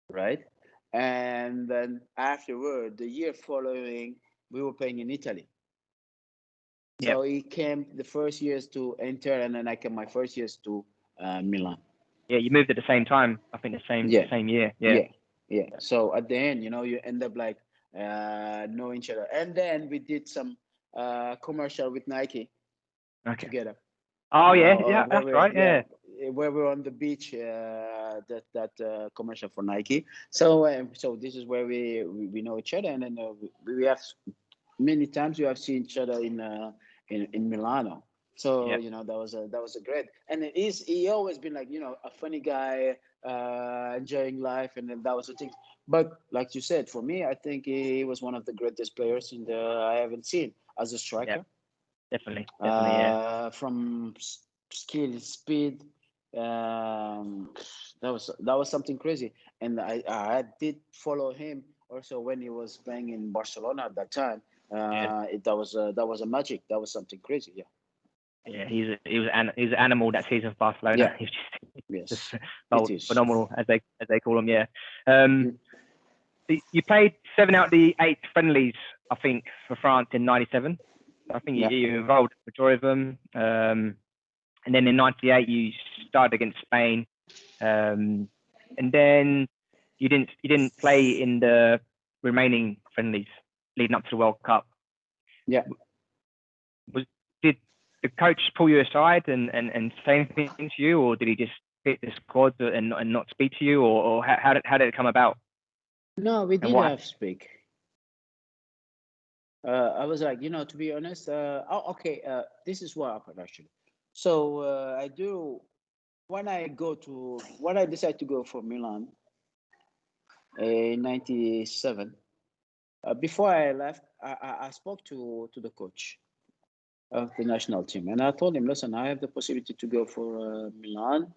right? And then afterward, the year following, we were playing in Italy. So he came the first years to Inter, and then I came my first years to Milan. Yeah, you moved at the same time. I think the same year. Yeah. So at the end, you end up like knowing each other, and then we did some commercial with Nike together. Oh yeah, that's right. Yeah, where we're on the beach, that commercial for Nike. So this is where we know each other, and then we have many times we have seen each other in Milano. So that was a great, and he always been like a funny guy, enjoying life, and then that was the thing. But like you said, for me, I think he was one of the greatest players I haven't seen as a striker. Yep. Definitely, yeah. From skill, speed, that was something crazy. And I did follow him also when he was playing in Barcelona at that time. That was a magic. That was something crazy. Yeah. Yeah, he was an animal that season for Barcelona. Yeah. He was just Yes. phenomenal, as they call him. Yeah. You played 7 out of the 8 friendlies, I think, for France in '97. I think you were involved with the majority of them. And then in '98 you started against Spain, and then you didn't play in the remaining friendlies leading up to the World Cup. Yeah. Did the coach pull you aside and say anything to you, or did he just pick the squad and not speak to you, or how did it come about? No, we did have speak. I was like, to be honest, this is what happened actually. So when I decided to go for Milan in '97, before I left, I spoke to the coach of the national team, and I told him, listen, I have the possibility to go for Milan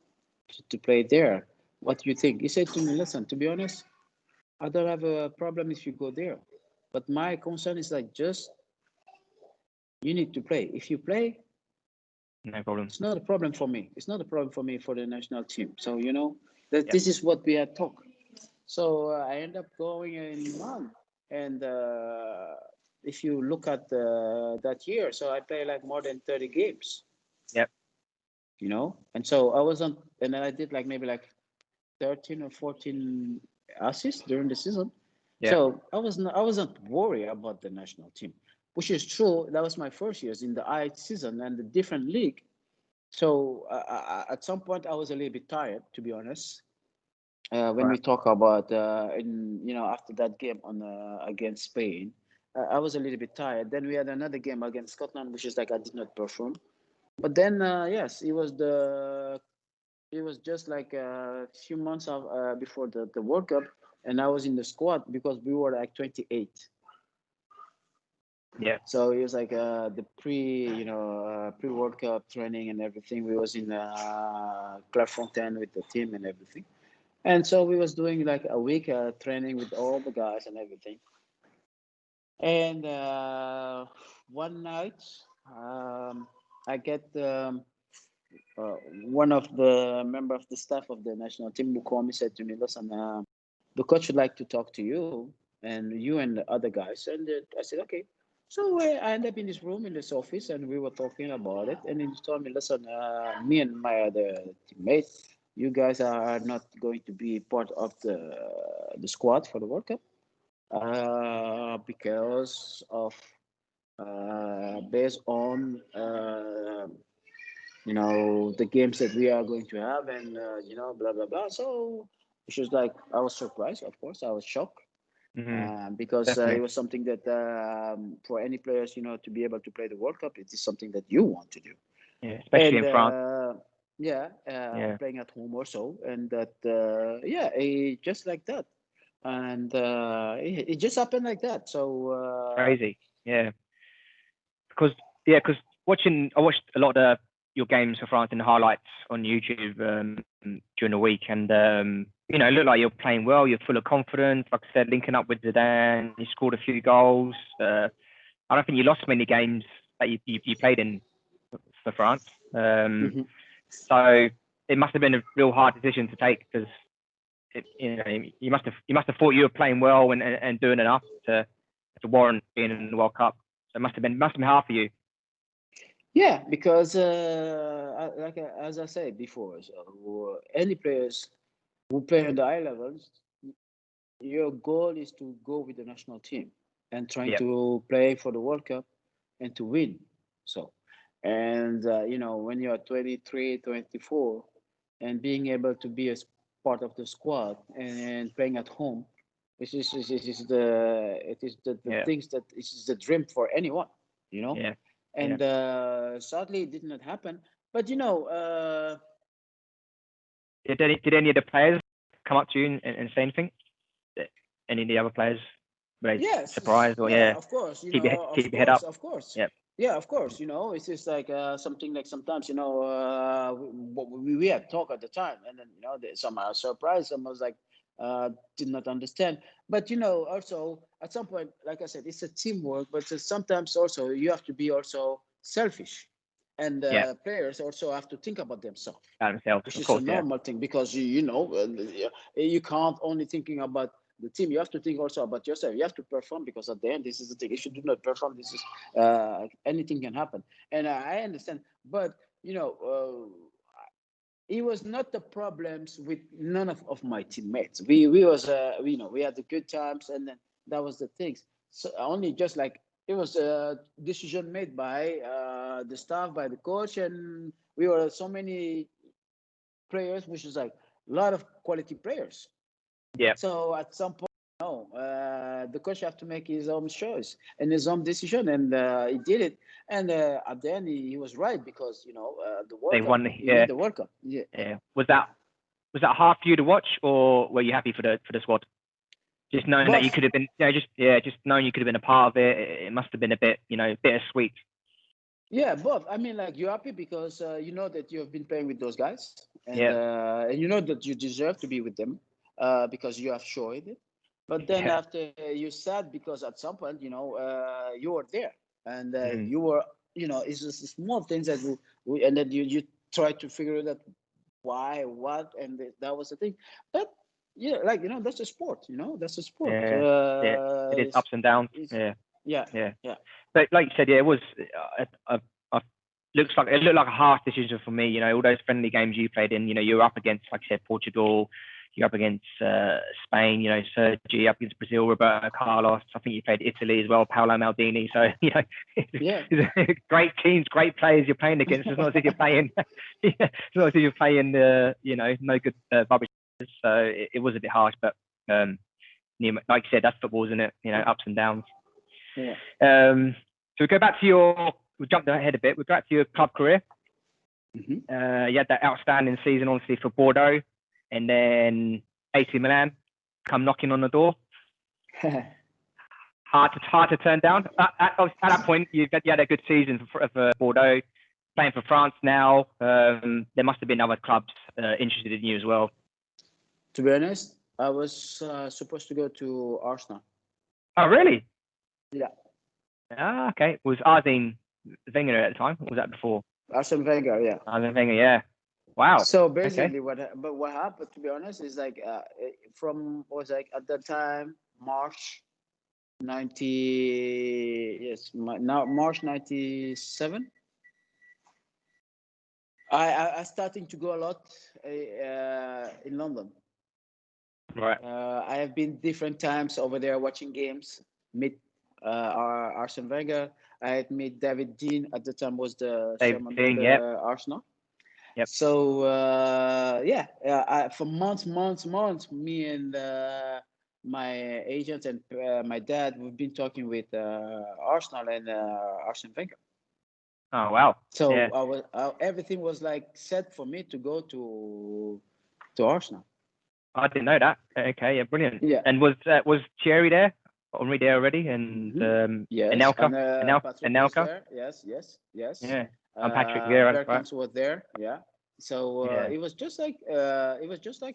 to play there. What do you think? He said to me, listen, to be honest, I don't have a problem if you go there, but my concern is like, just you need to play. If you play, no problem. It's not a problem for me. It's not a problem for me for the national team. So this is what we had talked. So I end up going in Milan, and if you look at that year, so I played like more than 30 games. Yep. And so I wasn't, and then I did like maybe like 13 or 14 assists during the season. Yep. So I wasn't worried about the national team, which is true. That was my first years in the I season and the different league. So at some point I was a little bit tired, to be honest. When we talk about after that game against Spain, I was a little bit tired. Then we had another game against Scotland, which is like I did not perform. But then yes, it was just like a few months before the World Cup, and I was in the squad because we were like 28. Yeah. So it was like the pre World Cup training and everything. We was in Clairefontaine with the team and everything. And so we was doing like a week training with all the guys and everything. And one night, I get uh, one of the member of the staff of the national team who called me, said to me, "Listen, the coach would like to talk to you and the other guys." And I said, "Okay." So I ended up in this room in this office, and we were talking about it. And he told me, "Listen, me and my other teammates, you guys are not going to be part of the squad for the World Cup because of based on the games that we are going to have, and blah blah blah." So she was like, I was surprised, of course, I was shocked, Hmm. because it Definitely. was something that for any players, to be able to play the World Cup, it is something that you want to do. Yeah, especially And in France. yeah, Yeah. playing at home or so, and that just like that, and it just happened like that. So Crazy. Yeah. Because I watched a lot of your games for France and the highlights on YouTube during the week, and it looked like you're playing well. You're full of confidence. Like I said, linking up with Zidane, you scored a few goals. I don't think you lost many games that you played in for France. mhm. So it must have been a real hard decision to take because you must have thought you were playing well and doing enough to warrant being in the World Cup. So it must have been hard for you. Yeah, because as I said before, so any players who play on the high levels, your goal is to go with the national team and trying Yeah. to play for the World Cup and to win. So, and when you're 23, 24, and being able to be a part of the squad and playing at home, it is the Yeah. things that is the dream for anyone, you know. Yeah. Yeah. And sadly, it did not happen. But Did any of the players come up to you and say anything? Any of the other players were they yes, surprised or yeah, yeah, of course, keep your head up? of course. Yeah. Yeah, of course. It's just like something like sometimes we had talk at the time, and then some are surprised, some was like did not understand. But also at some point, like I said, it's a teamwork, but sometimes also you have to be also selfish, and Yeah. players also have to think about themselves, By themselves, which of is a course. Yeah. normal thing, because you can't only thinking about the team. You have to think also about yourself. You have to perform, because at the end, this is the thing. If you do not perform, this is anything can happen. And I understand, but it was not the problems with none of my teammates. We was we had the good times, and then that was the things. So only just like it was a decision made by the staff, by the coach, and we were so many players, which is like a lot of quality players. Yeah. So at some point, no, the coach have to make his own choice and his own decision, and he did it. And at the end, he was right, because the They World Cup, won. you Yeah. win the World Cup. Yeah, Yeah. Was that hard for you to watch, or were you happy for the squad? Just knowing that you both. could have been, just knowing you could have been a part of it. It must have been a bit, bittersweet. Yeah, both. I mean, like, you're happy because you know that you have been playing with those guys, Yeah. and you know that you deserve to be with them because you have showed it. But then Yeah. after, you sad because at some point, you were there, and Mm. you were, it's just small things that and then you try to figure it out why, what, and that was the thing. But yeah, like, that's a sport. That's a sport. Yeah. Yeah. It is ups and downs. Yeah. Yeah, Yeah. yeah. But like you said, yeah, it was. It looked like a harsh decision for me. All those friendly games you played in. You're up against, like I said, Portugal. You're up against Spain. Sergi, up against Brazil, Roberto Carlos. I think you played Italy as well, Paolo Maldini. So Yeah. great teams, great players you're playing against. It's not as if you're playing. It's not as if you're playing no good rubbish. So it was a bit harsh, but like you said, that's football, isn't it? Ups and downs. Yeah. So we jumped ahead a bit. We go back to your club career. Hmm. You had that outstanding season, obviously, for Bordeaux, and then AC Milan come knocking on the door. hard to turn down. At that point, you had a good season for Bordeaux, playing for France now. There must have been other clubs interested in you as well. To be honest, I was supposed to go to Arsenal. Oh, really? Yeah. Ah, okay. Was Arsene Wenger at the time? Or was that before? Arsene Wenger, yeah. Arsene Wenger, yeah. Wow. So basically, okay. what happened, to be honest, is like from was like at that time March 97. I starting to go a lot in London. Right. I have been different times over there watching games. Meet Arsene Wenger. I had met David Dean at the time, was the chairman of the Arsenal. Yep. So for months, me and my agent and my dad, we've been talking with Arsenal and Arsene Wenger. Oh wow! So everything was like set for me to go to Arsenal. I didn't know that. Okay, yeah, brilliant. Yeah. And was Thierry there? Henry there already? And yes. Anelka? Yes. Yeah. And Patrick Vieira, Bergkamp was there. Yeah. So it was just like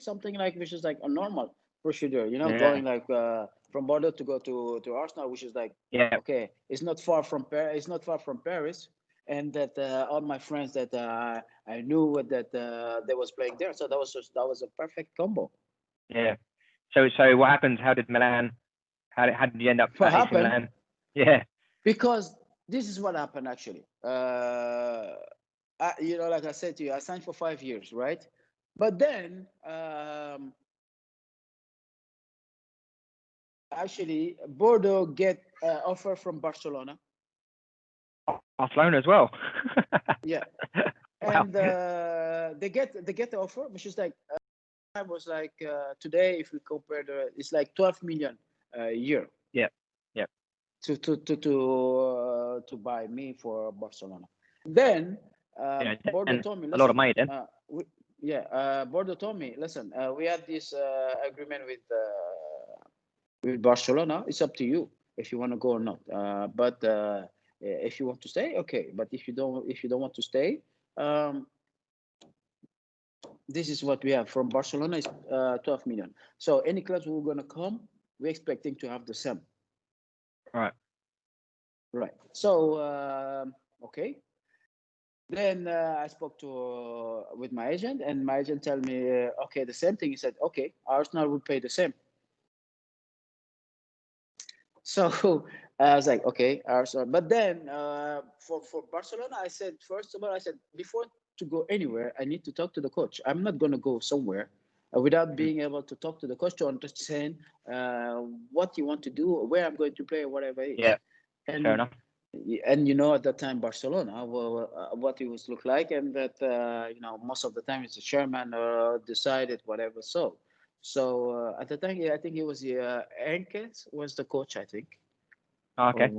something like which is like a normal procedure, going like from Bordeaux to go to Arsenal, which is like okay, it's not far from Paris, and that all my friends that I knew that they was playing there, so that was a perfect combo. Yeah. So what happened? How did Milan? How did you end up at AC Milan? Yeah. Because this is what happened actually. Like I said to you, I signed for 5 years, right? But then actually Bordeaux get offer from Barcelona. Barcelona as well. Yeah. Wow. And they get the offer, which is like I was like today, if we compare it's like 12 million a year. Yeah. To buy me for Barcelona. Then Bordeaux told me, listen, a lot of money then. Bordeaux told me, listen, we had this agreement with Barcelona. It's up to you if you want to go or not. But if you want to stay, okay. But if you don't want to stay, this is what we have from Barcelona is 12 million. So any clubs who are going to come, we're expecting to have the same. Right. So okay. Then I spoke with my agent, and my agent told me, okay, the same thing. He said, okay, Arsenal will pay the same. So I was like, okay, Arsenal. But then for Barcelona, I said, first of all, before to go anywhere, I need to talk to the coach. I'm not going to go somewhere without being able to talk to the coach to understand what you want to do, where I'm going to play, or whatever it is. Yeah, and, fair enough. And at that time, Barcelona, what it was look like, and that most of the time it's the chairman decided whatever. So at the time, I think it was Enkes was the coach, I think. Oh, okay.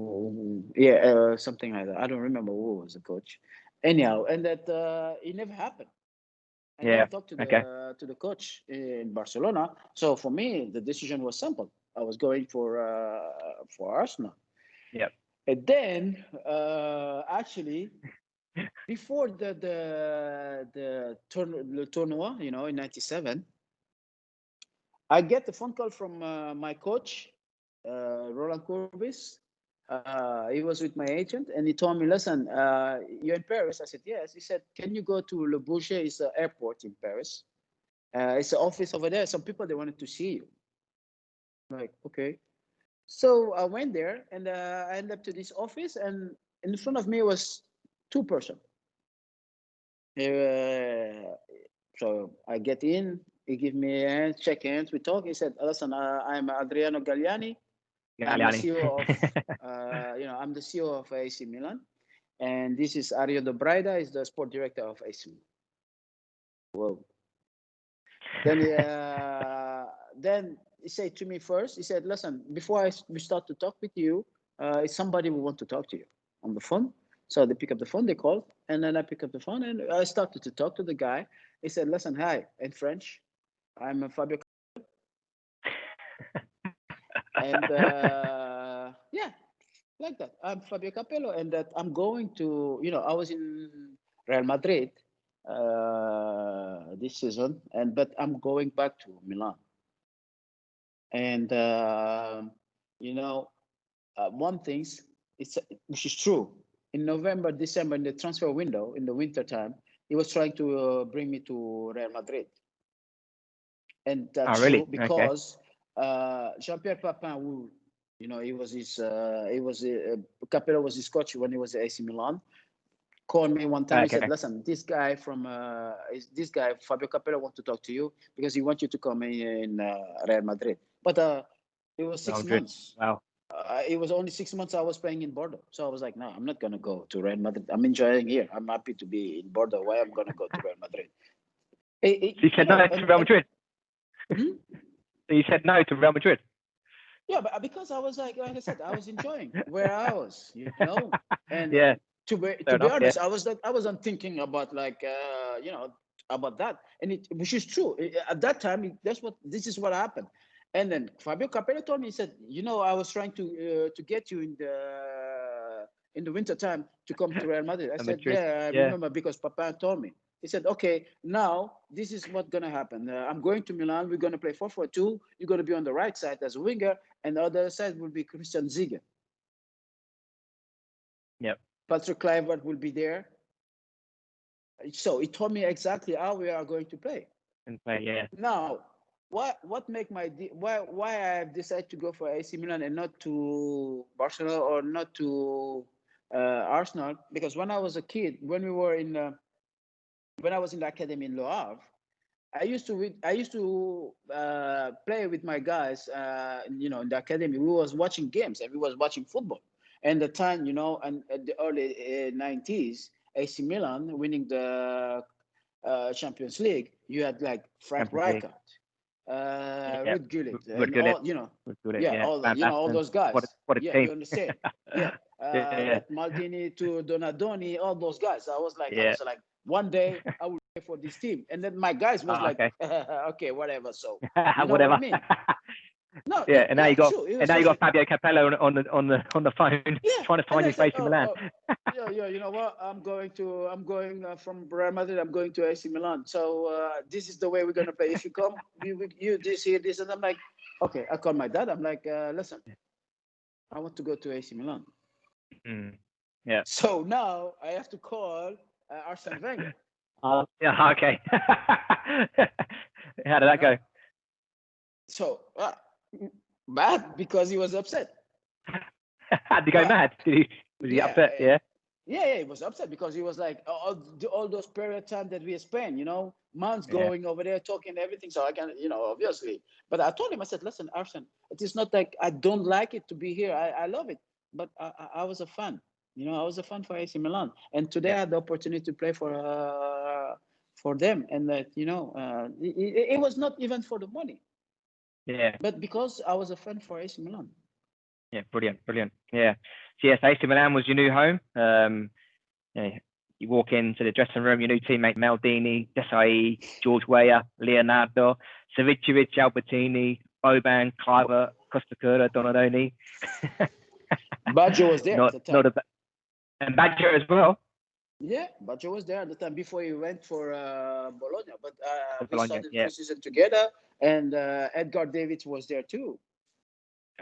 Something like that. I don't remember who was the coach. Anyhow, and that it never happened. I never talked to the coach in Barcelona. So for me, the decision was simple. I was going for Arsenal. Yeah. And then actually, before the tournoi, in '97, I get the phone call from my coach, Roland Courbis. He was with my agent, and he told me, listen, you're in Paris? I said, yes. He said, can you go to Le Bourget? It's the airport in Paris. It's the office over there. Some people, they wanted to see you. I'm like, okay. So I went there, and I ended up to this office, and in front of me was 2 persons. So I get in, he give me a hand, shake hands, we talk. He said, listen, I'm Adriano Galliani. I'm the CEO of, I'm the CEO of AC Milan. And this is Ario De Braida, is the sport director of AC Milan. Whoa. Then he said to me first, he said, listen, before we start to talk with you, somebody will want to talk to you on the phone. So they pick up the phone, they call, and then I pick up the phone, and I started to talk to the guy. He said, listen, hi, in French, I'm Fabio. And yeah, like that. I'm Fabio Capello, and that I'm going to, I was in Real Madrid this season, but I'm going back to Milan. And one thing, which is true. In November, December, in the transfer window, in the winter time, he was trying to bring me to Real Madrid, and that's really? true because Jean-Pierre Papin, who he was his, Capello was his coach when he was at AC Milan. Called me one time. He said, "Listen, this guy Fabio Capello want to talk to you because he wants you to come in Real Madrid." But it was 6 months. Wow. It was only 6 months I was playing in Bordeaux. So I was like, no, I'm not going to go to Real Madrid. I'm enjoying here. I'm happy to be in Bordeaux. Why I'm going to go to Real Madrid? You said no to Real Madrid? So you said no to Real Madrid? Yeah, but because I was like I said, I was enjoying where I was, And yeah. To be honest, I wasn't thinking about about that, and which is true. At that time, this is what happened. And then Fabio Capello told me, he said, I was trying to get you in the winter time to come to Real Madrid. I said, I remember because Papa told me. He said, okay, now this is what's going to happen. I'm going to Milan. We're going to play 4-4-2. You're going to be on the right side as a winger, and the other side will be Christian Ziege. Yep. Patrick Kluivert will be there. So he told me exactly how we are going to play. Now, what make why I have decided to go for AC Milan and not to Barcelona or not to Arsenal? Because when I was a kid, when I was in the academy in Le Havre, I used to play with my guys, in the academy. We was watching games and we was watching football. And the time, and at the early 90s, AC Milan winning the Champions League, you had like Frank Rijkaard, Ruud Gullit, and all, all those guys. What a team. You understand? Maldini to Donadoni, all those guys. I was like, one day I will play for this team, and then my guys was okay, whatever. So whatever. What I mean? No, and now you got Fabio Capello on the phone trying to find his place in Milan. You know what? I'm going from Real Madrid. I'm going to AC Milan. So this is the way we're gonna play. If you come, you this here, this, and I'm like, okay. I call my dad. I'm like, listen, I want to go to AC Milan. Yeah. So now I have to call Arsene Wenger. Okay. How did that go? So bad because he was upset. Had to go mad? Was he upset? Yeah. Yeah, he was upset because he was like all those period of time that we spent, months going over there talking everything. So I can, obviously. But I told him, I said, listen, Arsene, it is not like I don't like it to be here. I love it, but I was a fan. I was a fan for AC Milan, and today I had the opportunity to play for them, and that it was not even for the money. Yeah. But because I was a fan for AC Milan. Yeah, brilliant. Yeah. So yes, AC Milan was your new home. You walk into the dressing room, your new teammate Maldini, Desai, George Weah, Leonardo, Savicevic, Albertini, Boban, Kluivert, Costacurta, Donadoni. Baggio was there at the time. And Baggio as well. Yeah, Baggio was there at the time before he went for Bologna. But we started the season together, and Edgar Davids was there too.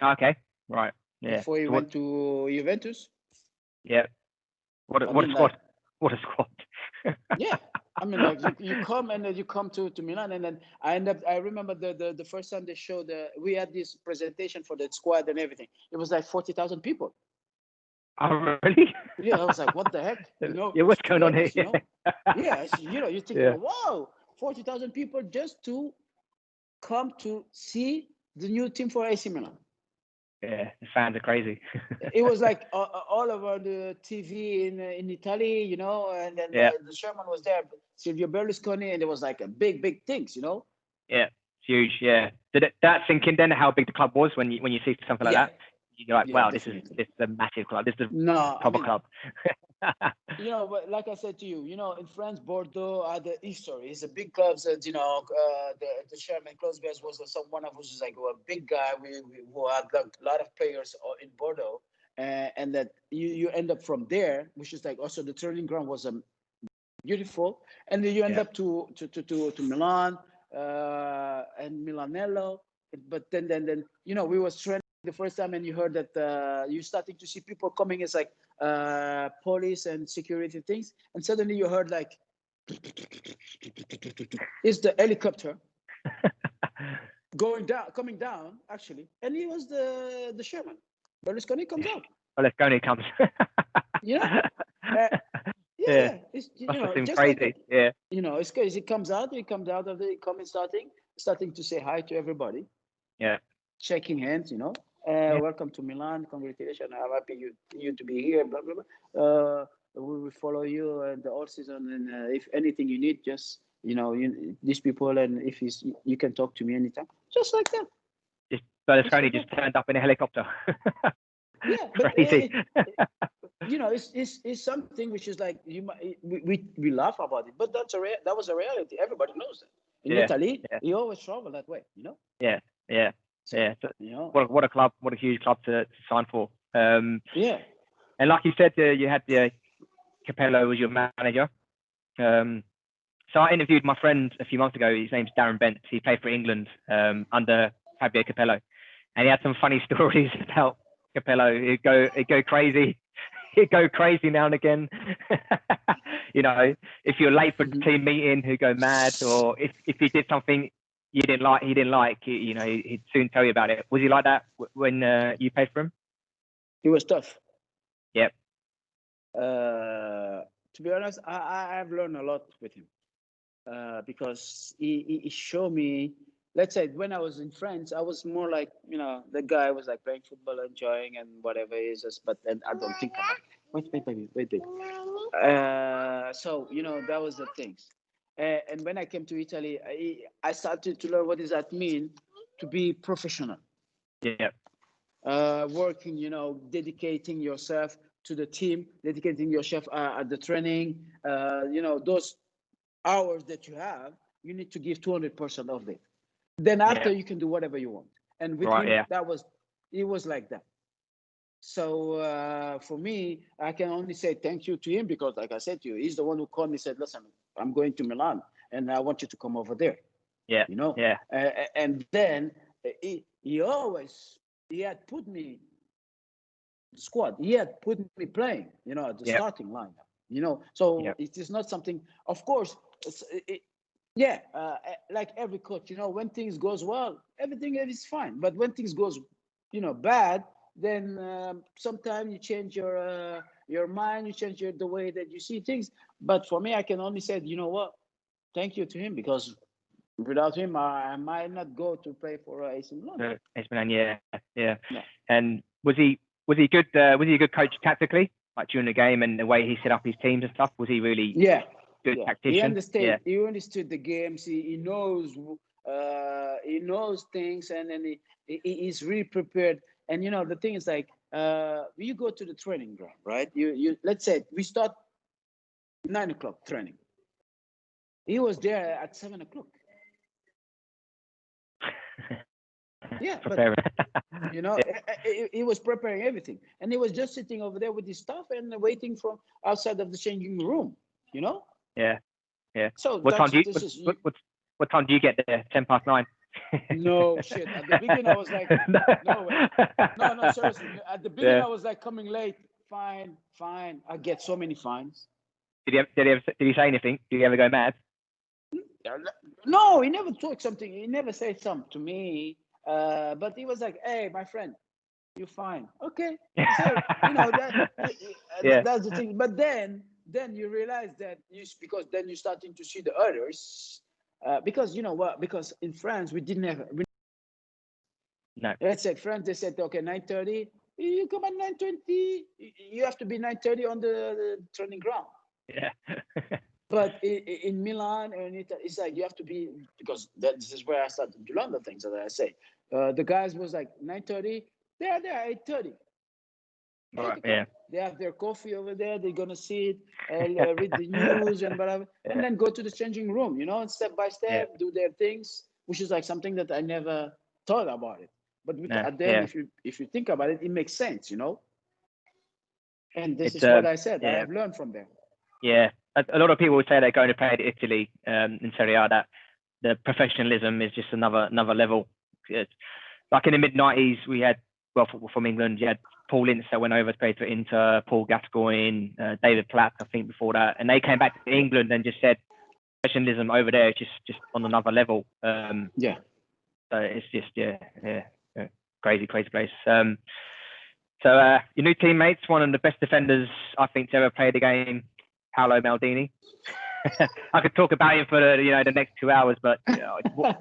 Okay, right. Yeah. Before he went to Juventus. Yeah. What a squad. Yeah. I mean, like you come and then you come to Milan, and then I remember the first time they showed we had this presentation for the squad and everything. It was like 40,000 people. Oh, really? Yeah, I was like, what the heck? Yeah, what's going on here? Yeah, you're thinking, wow, 40,000 people just to come to see the new team for AC Milan. Yeah, the fans are crazy. It was like all over the TV in Italy, and then the chairman was there, Silvio Berlusconi, and it was like a big things, Yeah, it's huge. Yeah, did that sink in then? How big the club was when you see something like that? you're like, Yeah, wow, this definitely. is a massive club. This is No, a proper club. but like I said to you, in France, Bordeaux are the history. It's a big clubs that, the chairman Clausberg was one of us who's like a big guy. Who had like, a lot of players in Bordeaux, and that you end up from there, which is like also the training ground was beautiful, and then you end up to Milan and Milanello. But then we was training the first time, and you heard that you starting to see people coming as like police and security things, and suddenly you heard like it's the helicopter coming down actually, and he was the chairman. Berlusconi comes out. Berlusconi comes. Yeah. Yeah. It's Must have seemed just crazy. like it's crazy. He comes out of the comment starting to say hi to everybody. Yeah. Shaking hands, welcome to Milan, congratulations, I'm happy you to be here, blah blah blah. We will follow you the whole season, and if anything you need, just these people, and if you can talk to me anytime, just like that. Berlusconi just turned up in a helicopter. Yeah, but crazy. It's something which is like we laugh about it, but that was a reality. Everybody knows that. In Italy, you always travel that way, Yeah. So, what a club, what a huge club to sign for. And like you said, you had Capello as your manager. So I interviewed my friend a few months ago. His name's Darren Bent. He played for England under Fabio Capello, and he had some funny stories about Capello. He'd go crazy. He'd go crazy now and again. If you're late for the team meeting, he'd go mad. Or if he did something he didn't like, he'd soon tell you about it. Was he like that when you played for him? He was tough. Yep. To be honest, I've learned a lot with him because he showed me. Let's say when I was in France, I was more like the guy was like playing football, enjoying and whatever it is. But then I don't think about it. Wait, baby. So that was the things. And when I came to Italy, I started to learn what does that mean to be professional. Yeah. Working, dedicating yourself to the team, dedicating yourself at the training. Those hours that you have, you need to give 200% of it. Then after you can do whatever you want. And with him, it was like that. So for me, I can only say thank you to him because, like I said to you, he's the one who called me and said, listen, I'm going to Milan and I want you to come over there. Yeah. And then he had put me squad. He had put me playing, at the starting lineup, So it is not something, of course, like every coach, when things goes well, everything is fine. But when things goes, bad, then sometimes you change your mind, you change the way that you see things. But for me, I can only say, thank you to him because without him, I might not go to play for AC Milan. AC Milan, yeah. And was he good? Was he a good coach tactically, like during the game and the way he set up his teams and stuff? Was he really good tactician? He understood the games. He knows things, and then he's really prepared. And the thing is like you go to the training ground, right? You let's say we start 9:00 training. He was there at 7:00. Yeah, but he was preparing everything, and he was just sitting over there with his stuff and waiting from outside of the changing room. Yeah. So what time do you get there? 9:10. No shit. At the beginning, I was like, no, seriously. At the beginning, I was like coming late. Fine. I get so many fines. Did he say anything? Did he ever go mad? No, he never took something. He never said something to me. But he was like, "Hey, my friend, you're fine. Okay." So that's the thing. But then you realize that because then you're starting to see the others. Because Because in France we didn't have. No. Let's say France. They said, okay, 9:30. You come at 9:20. You have to be 9:30 on the training ground. Yeah. But in Milan and it's like you have to be, because this is where I started to learn the things that I say. The guys was like 9:30. They are there at 8:30. All right, 8 yeah. o'clock. They have their coffee over there. They're gonna sit, read the news and whatever, Yeah. and then go to the changing room. And step by Yeah. step, do their things, which is like something that I never thought about it. But No, at the end, yeah. if you think about it, it makes sense. And this It's is what I said. I yeah. have learned from them. Yeah, a lot of people would say they're going to play at Italy in Serie A, that the professionalism is just another level. It's, like in the mid-90s, we had, well, from England, you had Paul Ince that went over to play for Inter, Paul Gascoigne, David Platt, I think, before that. And they came back to England and just said professionalism over there is just on another level. Yeah. So it's just, yeah, crazy place. So your new teammates, one of the best defenders I think to ever play the game, Paolo Maldini. I could talk about him for the next 2 hours, but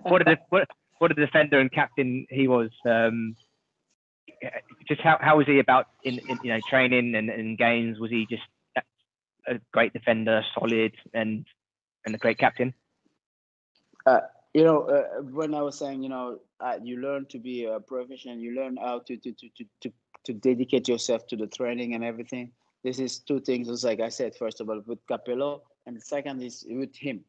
what a defender and captain he was. Just how was he about in training and games? Was he just a great defender, solid, and a great captain? When I was saying, you learn to be a professional, you learn how to dedicate yourself to the training and everything. This is two things. It's like I said, first of all, with Capello, and the second is with him.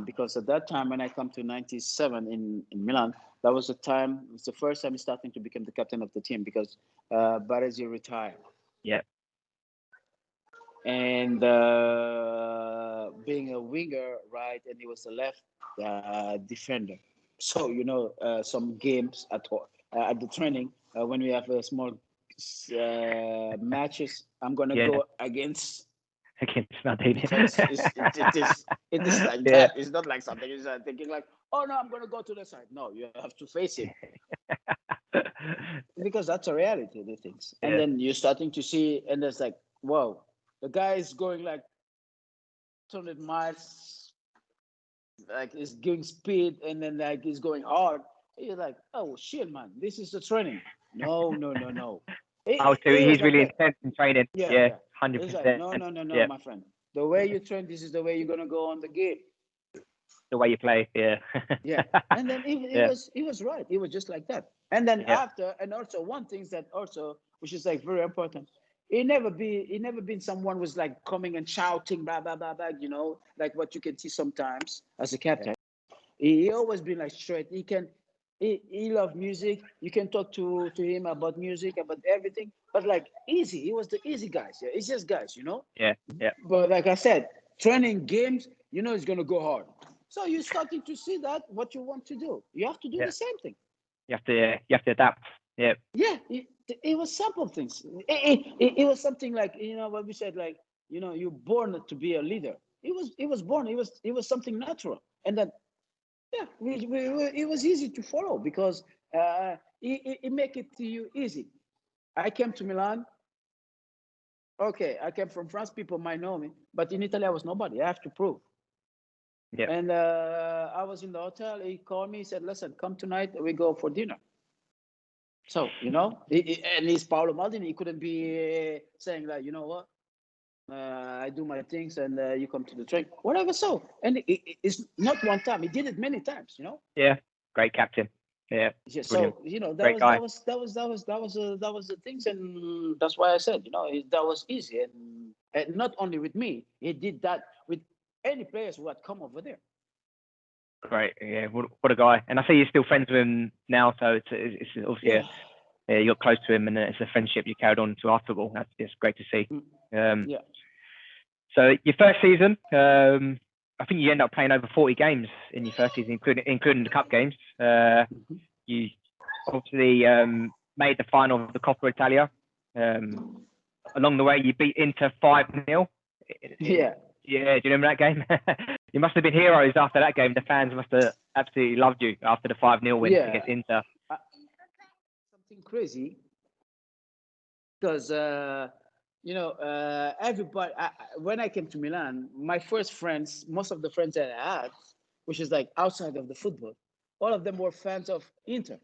Because at that time, when I come to 97 in Milan, that was the time, it's the first time he's starting to become the captain of the team because Baresi retired. Yeah. And being a winger, right, and he was a left defender. So, some games at the training, when we have small matches, I'm going to go against Maldini. because it is like that. It's not like something is thinking like, oh no, I'm going to go to the side. No, you have to face him. Because that's a reality of the things. And then you're starting to see, and there's like, whoa, the guy is going like 200 miles, like he's giving speed, and then like he's going hard. You're like, oh shit, man, this is the training. No. So he's really intense in training. Yeah, 100%. He's like, no, my friend. The way you train, this is the way you're gonna go on the game. The way you play, yeah. Yeah, and then he was right. He was just like that. And then after, and also one thing that also, which is like very important, he never been someone was like coming and shouting, blah blah blah blah. Like what you can see sometimes as a captain. He always been like straight. He loved music. You can talk to him about music, about everything, but like easy. He was the easy guys. Yeah, it's just guys, Yeah. But like I said, training games, it's gonna go hard. So you're starting to see that what you want to do. You have to do the same thing. You have to adapt. Yeah. Yeah. It was simple things. It was something like what we said, like you're born to be a leader. It was born. It was something natural, and then. Yeah, it was easy to follow because it make it to you easy. I came to Milan. Okay, I came from France. People might know me, but in Italy I was nobody. I have to prove. Yeah. And I was in the hotel. He called me. He said, "Listen, come tonight. We go for dinner." So and he's Paolo Maldini. He couldn't be saying that. You know what? I do my things and you come to the train, whatever. So, and it's not one time. He did it many times, Yeah, great captain. Yeah. So that was the things, and that's why I said that was easy, and not only with me, he did that with any players who had come over there. Great. Yeah. What a guy. And I see you're still friends with him now, so it's obviously you're close to him, and it's a friendship you carried on to after football. That's just great to see. Yeah. So your first season, I think you end up playing over 40 games in your first season, including the cup games. You obviously made the final of the Coppa Italia. Along the way, you beat Inter 5-0. Yeah. Yeah, do you remember that game? You must have been heroes after that game. The fans must have absolutely loved you after the 5-0 win against Inter. Something crazy because everybody. When I came to Milan, my first friends, most of the friends that I had, which is like outside of the football, all of them were fans of Inter.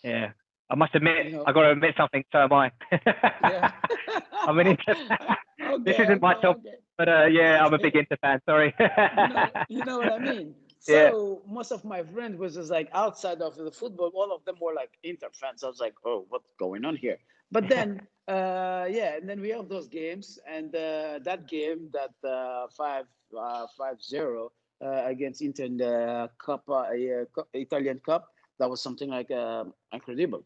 Yeah, I must admit, I got to admit something. So am I. Yeah. I'm an Inter fan. This isn't my top, but I'm a big Inter fan. Sorry. You know what I mean. So most of my friends was just like outside of the football. All of them were like Inter fans. I was like, oh, what's going on here? But then, and then we have those games, and that game, that 5-0 against Inter in the Italian Cup, that was something like incredible.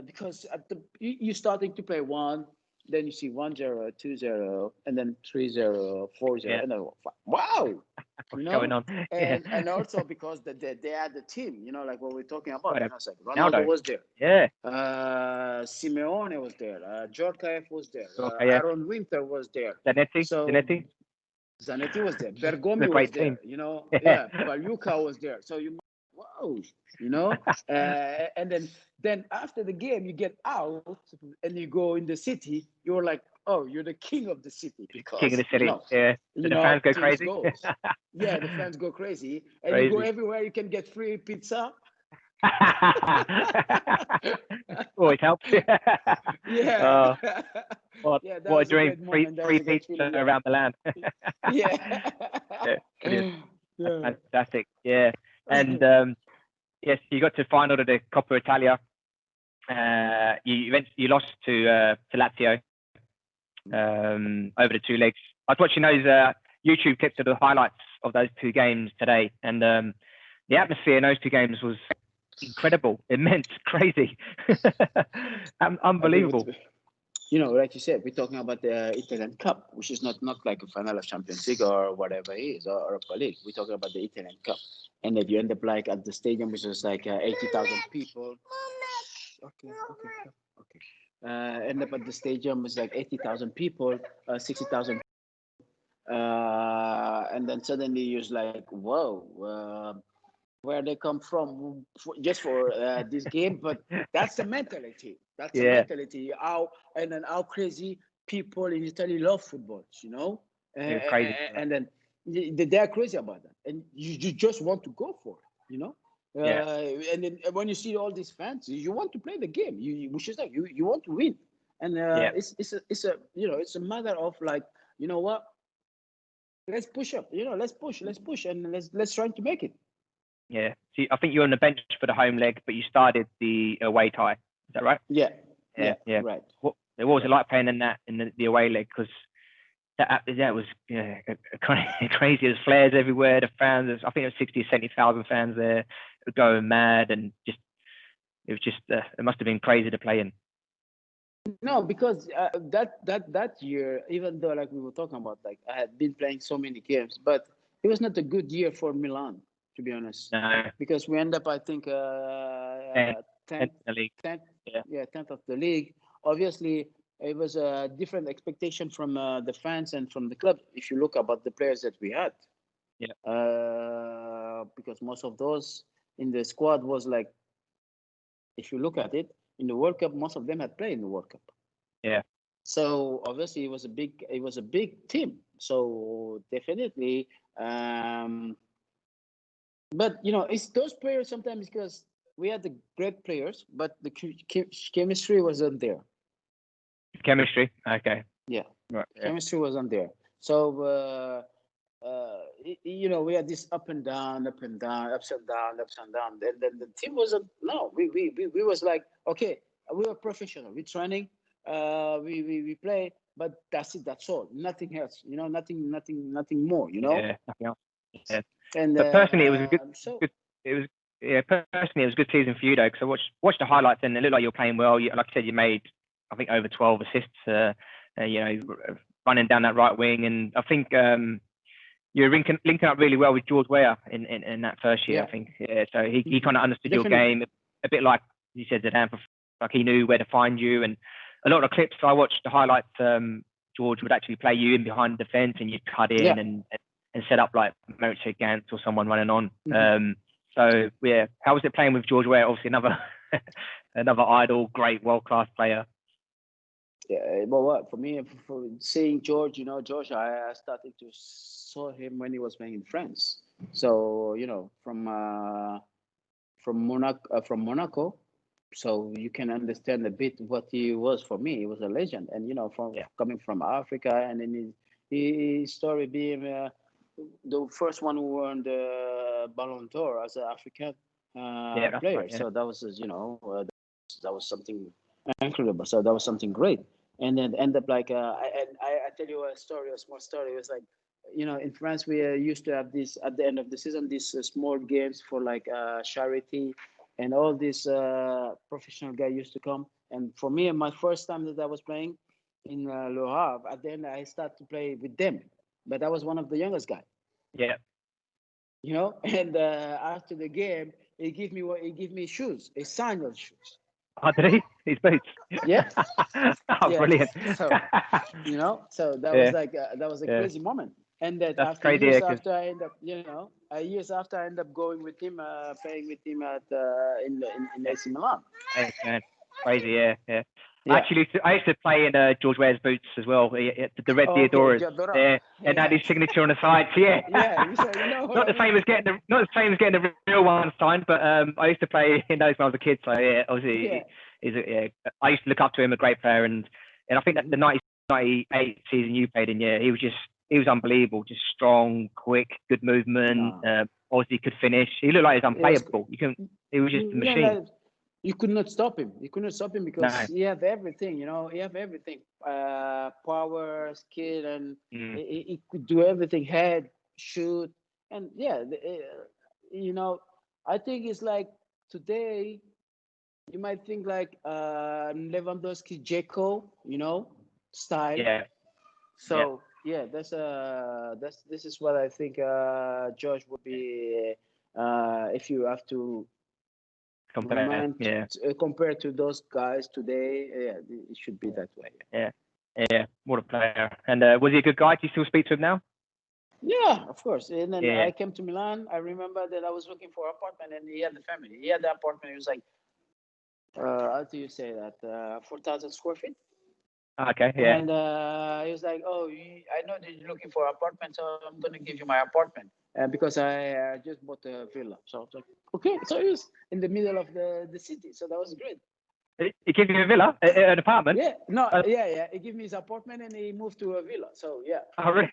Because at you starting to play one, then you see 1-0, 2-0, and then 3-0, 4-0, and then wow, What's going on? and also because they had the team, like what we're talking about. Right, Like Ronaldo was there, Yeah. Simeone was there, Djorkaeff was there, Okay, yeah. Aaron Winter was there, Zanetti. so Zanetti. Zanetti was there, It's Bergomi a was great there, team. Pagliuca was there. So wow, and then after the game you get out and you go in the city, you're like, oh, you're the king of the city because King of the city. Yeah. So the fans go teams crazy. goes. Yeah, the fans go crazy, and Crazy. you go everywhere. You can get free pizza. Always helps. Yeah. What Yeah, that a was a dream. great moment. That was Free a great pizza feeling. Yeah. around the land. Yeah. Yeah, brilliant. Yeah. Fantastic. Yeah. And yes, you got to final of the Coppa Italia. You lost to Lazio over the two legs. I was watching those YouTube clips of the highlights of those two games today, and the atmosphere in those two games was incredible, immense, crazy, unbelievable. Like you said, we're talking about the Italian Cup, which is not like a final of Champions League or whatever it is, or Europa League. We're talking about the Italian Cup. And then you end up like at the stadium, which is like 80,000 people. Okay. End up at the stadium, it's like 80,000 people, 60,000. And then suddenly you're like, whoa, where they come from just for this game. But that's the mentality. That's the mentality. How crazy people in Italy love football, It was crazy. and then they're crazy about that, and you just want to go for it, and then when you see all these fans, you want to play the game. Which is like you want to win, and it's a matter of like, you know what, let's push up, let's push, and let's try to make it. Yeah. See, I think you're on the bench for the home leg, but you started the away tie. Is that right? Yeah. Right. What was it like playing in the away leg? Because that was crazy. There's flares everywhere. The fans, I think there was 60 or 70,000 fans there, going mad, and it must have been crazy to play in. No, because that year, even though like we were talking about, like I had been playing so many games, but it was not a good year for Milan, to be honest. No. Because we end up, I think, 10th in the league. 10th of the league. Obviously, it was a different expectation from the fans and from the club. If you look about the players that we had, because most of those in the squad was like, if you look at it in the World Cup, most of them had played in the World Cup. Yeah. So obviously, it was a big team. So definitely. But it's those players sometimes, because we had the great players, but the chemistry wasn't there. Chemistry, okay. Yeah, right. Chemistry wasn't there. So we had this ups and down, ups and down. And then the team wasn't. No, we was like, okay, we were professional. We're training. We play, but that's it. That's all. Nothing else. Nothing more. Yeah, nothing else. Yeah. And but personally, it was a good. Personally, it was a good season for you though, because I watched the highlights and it looked like you were playing well. Like I said, you made, I think, over 12 assists. Running down that right wing, and I think you're linking up really well with George Weah in that first year. I think. Yeah. So he kind of understood your game a bit, like you said, Zidane. Like he knew where to find you, and a lot of clips I watched the highlights. George would actually play you in behind the defence, and you'd cut in and set up like Mauricio Gantz or someone running on. So yeah, how was it playing with George Weah? Obviously another idol, great world-class player. Yeah, but what for me, for seeing George, George, I started to saw him when he was playing in France. So from Monaco, so you can understand a bit what he was for me. He was a legend, and coming from Africa, and then his story being the first one who won the Ballon d'Or as an African That's player. right. Yeah. So that was, that was something incredible. So that was something great. And then end up like, I tell you a story, a small story. It was like, in France, we used to have this at the end of the season, these small games for like charity, and all these professional guys used to come. And for me, my first time that I was playing in Le Havre, at the end, I started to play with them. But I was one of the youngest guys, Yeah. And after the game, he gave me shoes, a sandal shoes. Oh, did he? His boots. Yeah. Oh, Yeah. brilliant. So that Yeah. was like that was a Yeah. crazy moment. And that That's after crazy. years Because after I end up, years after I end up going with him, playing with him at in AC Milan. hey, man, crazy. Yeah. Yeah. Yeah. I used to play in George Weah's boots as well. The red Okay, Diodoras. Diodora. Yeah. And had his signature on the side. So, yeah. Yeah, you know what not I the same mean? as getting the real one signed, but I used to play in those when I was a kid. So yeah, obviously, I used to look up to him, a great player, and I think that the 1998 season you played in, he was unbelievable, just strong, quick, good movement. Obviously, could finish. He looked like he was unplayable. He was just a machine. Like, you could not stop him. You could not stop him because No. he have everything. He have everything. Power, skill, and he could do everything. Head, shoot, and I think it's like today. You might think like Lewandowski, Dzeko, style. Yeah. So this is what I think George would be if you have to compared to those guys today. Yeah, it should be that way. Yeah. What a player! And was he a good guy? Do you still speak to him now? Yeah, of course. And then I came to Milan. I remember that I was looking for an apartment, and he had the family. He had the apartment. He was like, how do you say that? 4,000 square feet. Okay, yeah. And he was like, "Oh, I know that you're looking for an apartment, so I'm gonna give you my apartment because I just bought a villa." So I was like, "Okay." So he was in the middle of the city, so that was great. He gave you a villa, an apartment? Yeah, no, He gave me his apartment and he moved to a villa. So yeah. Oh really?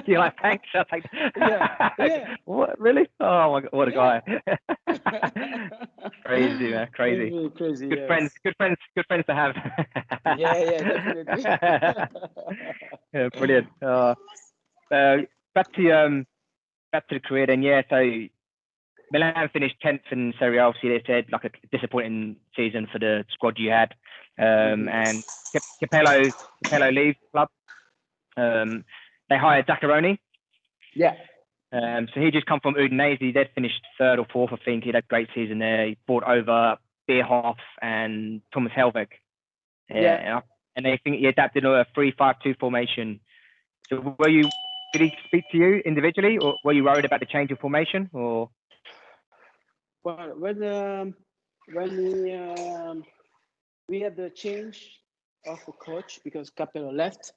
You're like, thanks. I'll take that. Yeah. What, really? Oh my God, what a guy! Crazy, man, crazy. Really crazy. Good friends to have. Yeah, definitely. Yeah, brilliant. Back to the career then. So Milan finished 10th in Serie A. Obviously, they said like a disappointing season for the squad you had. And Capello leaves the club. They hired Zaccheroni. Yeah. So he just come from Udinese. They'd finished 3rd or 4th, I think. He had a great season there. He brought over Bierhoff and Thomas Helveg. And they think he adapted a 3-5-2 formation. So did he speak to you individually, or were you worried about the change of formation? Or well, when we had the change of the coach because Capello left.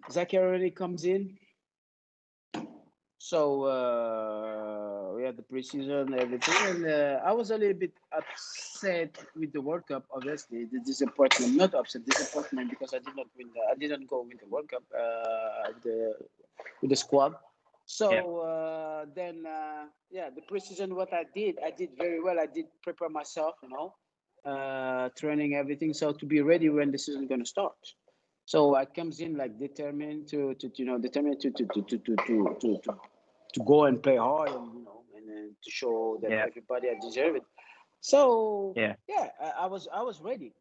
Zaccheroni comes in. So we had the preseason, everything, and I was a little bit upset with the World Cup. Obviously, the disappointment, not upset, disappointment because I didn't go with the World Cup with the squad. So then the preseason, what I did very well. I did prepare myself, training everything, so to be ready when the season is going to start. So I comes in like determined to go and play hard, and to show that everybody I deserve it. So I was ready,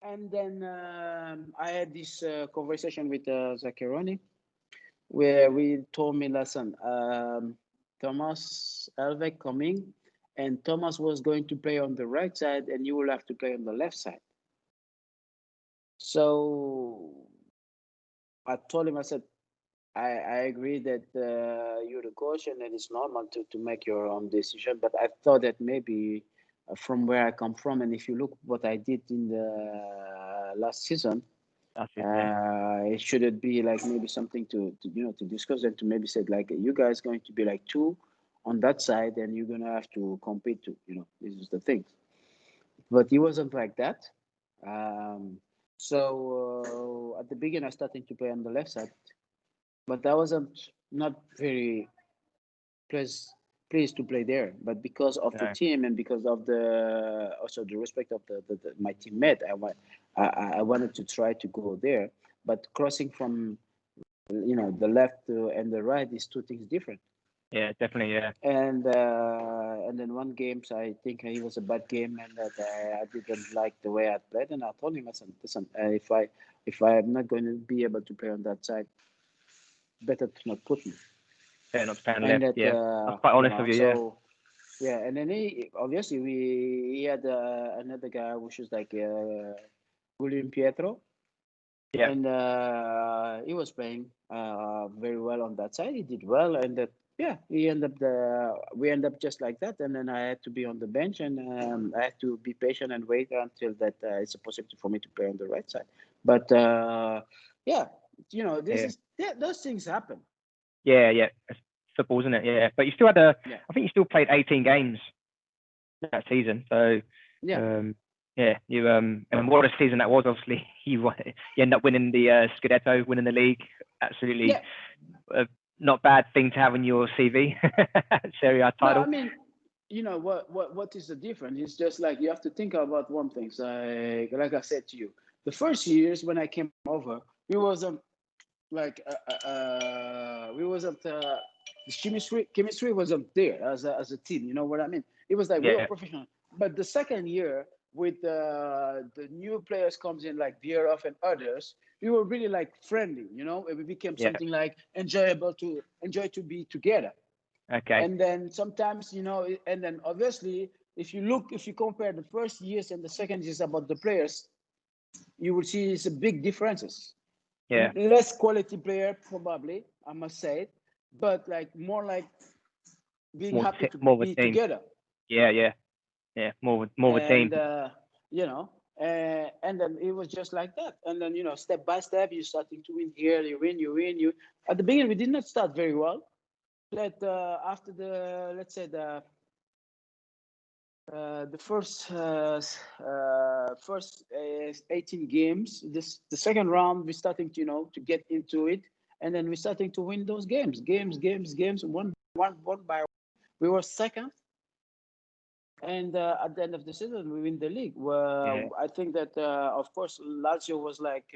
and then I had this conversation with Zaccheroni, where we told me, listen, Thomas Helveg coming, and Thomas was going to play on the right side, and you will have to play on the left side. So I told him, I said, I agree that you're the coach and that it's normal to make your own decision. But I thought that maybe from where I come from, and if you look what I did in the last season, it shouldn't be like maybe something to discuss and to maybe say like you guys going to be like 2 on that side and you're gonna have to compete too. This is the thing. But he wasn't like that. So at the beginning, I started to play on the left side, but I wasn't not very pleased pleased to play there. But because of the No. team and because of the also the respect of my teammate, I wanted to try to go there. But crossing from the left and the right is two things different. Yeah, definitely. Yeah. And then one game, so I think it was a bad game, and that I didn't like the way I played, and I told him, listen, if I am not going to be able to play on that side, better to not put me. Yeah, not playing And left. that Yeah, that's quite honest of you. Yeah. so yeah, and then he obviously he had another guy which was like William Pietro, Yeah. and he was playing very well on that side. He did well, and that yeah, we end up just like that. And then I had to be on the bench, and I had to be patient and wait until that it's a possibility for me to play on the right side. But yeah, this Yeah. is those things happen. Yeah. Yeah. It's football, isn't it? Yeah. But you still had Yeah. I think you still played 18 games that season. So Yeah. yeah, you and what a season that was. Obviously, you end up winning the Scudetto, winning the league. Absolutely, Yeah. not bad thing to have in your CV. Serie A No, title. I mean, what is the difference? It's just like you have to think about one thing. So, like I said to you, the first years when I came over, we wasn't like we wasn't the chemistry wasn't there as a team. You know what I mean? It was like we were Yeah. professional. But the second year with the new players comes in like Bierhoff and others, we were really like friendly. It became Yeah. something like enjoyable to enjoy to be together. Okay. And then sometimes, and then obviously, if you compare the first years and the second years about the players, you will see it's a big differences. Yeah. Less quality player, probably, I must say, but like more like being happy to More of a be team. together. Yeah. Yeah. Yeah. More of a team. And and then it was just like that. And then step by step, you're starting to win here, you win. You at the beginning we did not start very well. But after the let's say the first 18 games, the second round we're starting to get into it, and then we're starting to win those games, one by one. We were second, and at the end of the season we win the league. Yeah. I think that of course Lazio was like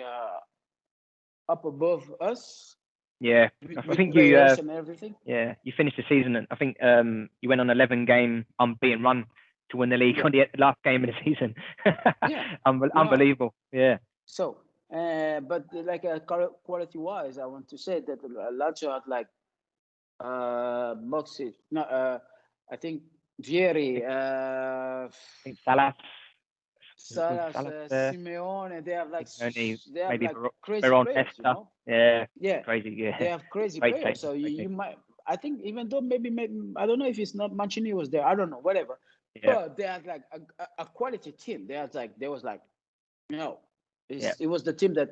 up above us Yeah. I with think players and everything. Yeah, you finished the season, and I think you went on 11-game unbeaten run to win the league on the last game of the season. Yeah, Unbelievable. Yeah. So, but like quality-wise, I want to say that Lazio had like Moxie, no, I think Vieri, I think Salas. Was Salas, Salas there? Simeone. They have Maybe like crazy Veron players, Testa. Yeah. Yeah, Crazy. Yeah. they have crazy Great players. team. So Great you team. might, I think, even though maybe I don't know if it's not Mancini was there. I don't know, whatever. Yeah. But they had like a quality team. There was like, Yeah. it was the team that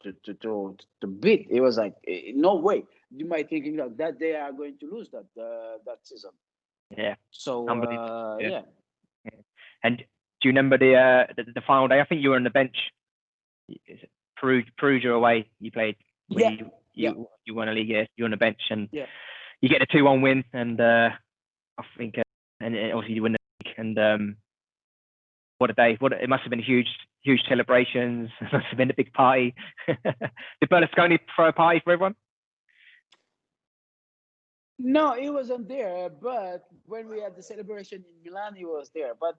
to beat. It was like no way. You might thinking that they are going to lose that season. Yeah. So Unbelievable. yeah. And do you remember the final day? I think you were on the bench. Is it Perugia away? You played. You won a league. Yeah, you're on the bench, and you get a 2-1 win, and I think, and obviously you win the league. And what a day! It must have been huge celebrations. It must have been a big party. Did Berlusconi throw a party for everyone? No, he wasn't there. But when we had the celebration in Milan, he was there. But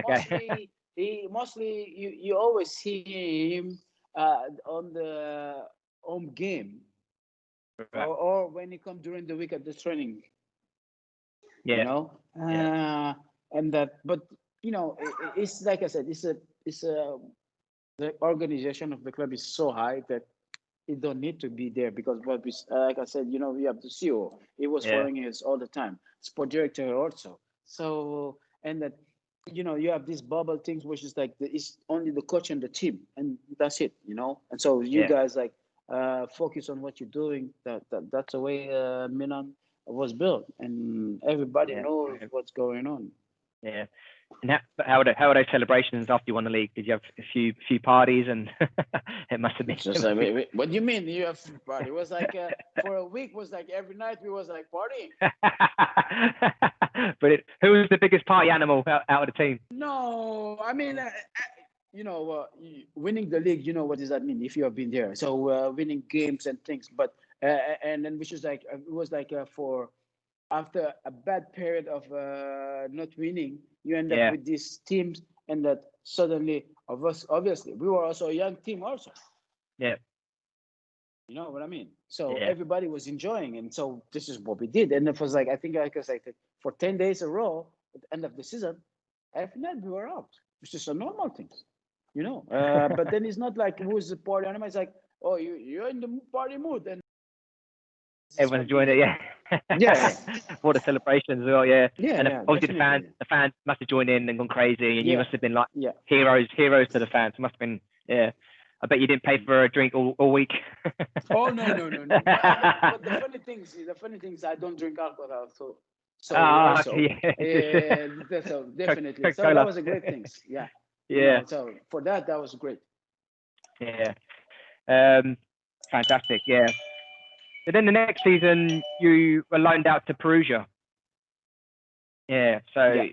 Okay. mostly you always see him on the home game, or when he come during the week at the training. Yeah. And that, but it's like I said, the organization of the club is so high that it don't need to be there, because like I said, we have the CEO. He was following us all the time. Sport director also. So, and that you have these bubble things, which is like it's only the coach and the team, and that's it. And so you guys like focus on what you're doing. That's the way Milan was built, and everybody knows what's going on. Yeah. And how are those celebrations after you won the league? Did you have a few parties and it must have been? Just like, wait, what do you mean you have party? It was like for a week. Was like every night we was like partying. But who was the biggest party animal out of the team? No, I mean, winning the league. You know what does that mean if you have been there? So winning games and things, but and then which is like it was like for after a bad period of not winning, you end up with these teams, and that suddenly of us, obviously, we were also a young team also. Yeah. You know what I mean? So everybody was enjoying, and so this is what we did. And it was like, I think I was like for 10 days a row at the end of the season, every night we were out. It's just a normal thing, you know. But then it's not like who's the party animal. It's like, oh, you're in the party mood, and everyone's enjoying it. Yeah. For the celebrations as well. Yeah. Yeah, And yeah, obviously definitely. the fans must have joined in and gone crazy, and you Yeah. must have been like Yeah. heroes to the fans. It must have been, yeah. I bet you didn't pay for a drink all week. Oh no. But the funny thing is, I don't drink alcohol, so also, so definitely. So that was a great thing. Yeah. Yeah. You know, so for that was great. Yeah. Fantastic. Yeah. But then the next season you were loaned out to Perugia. Yeah. So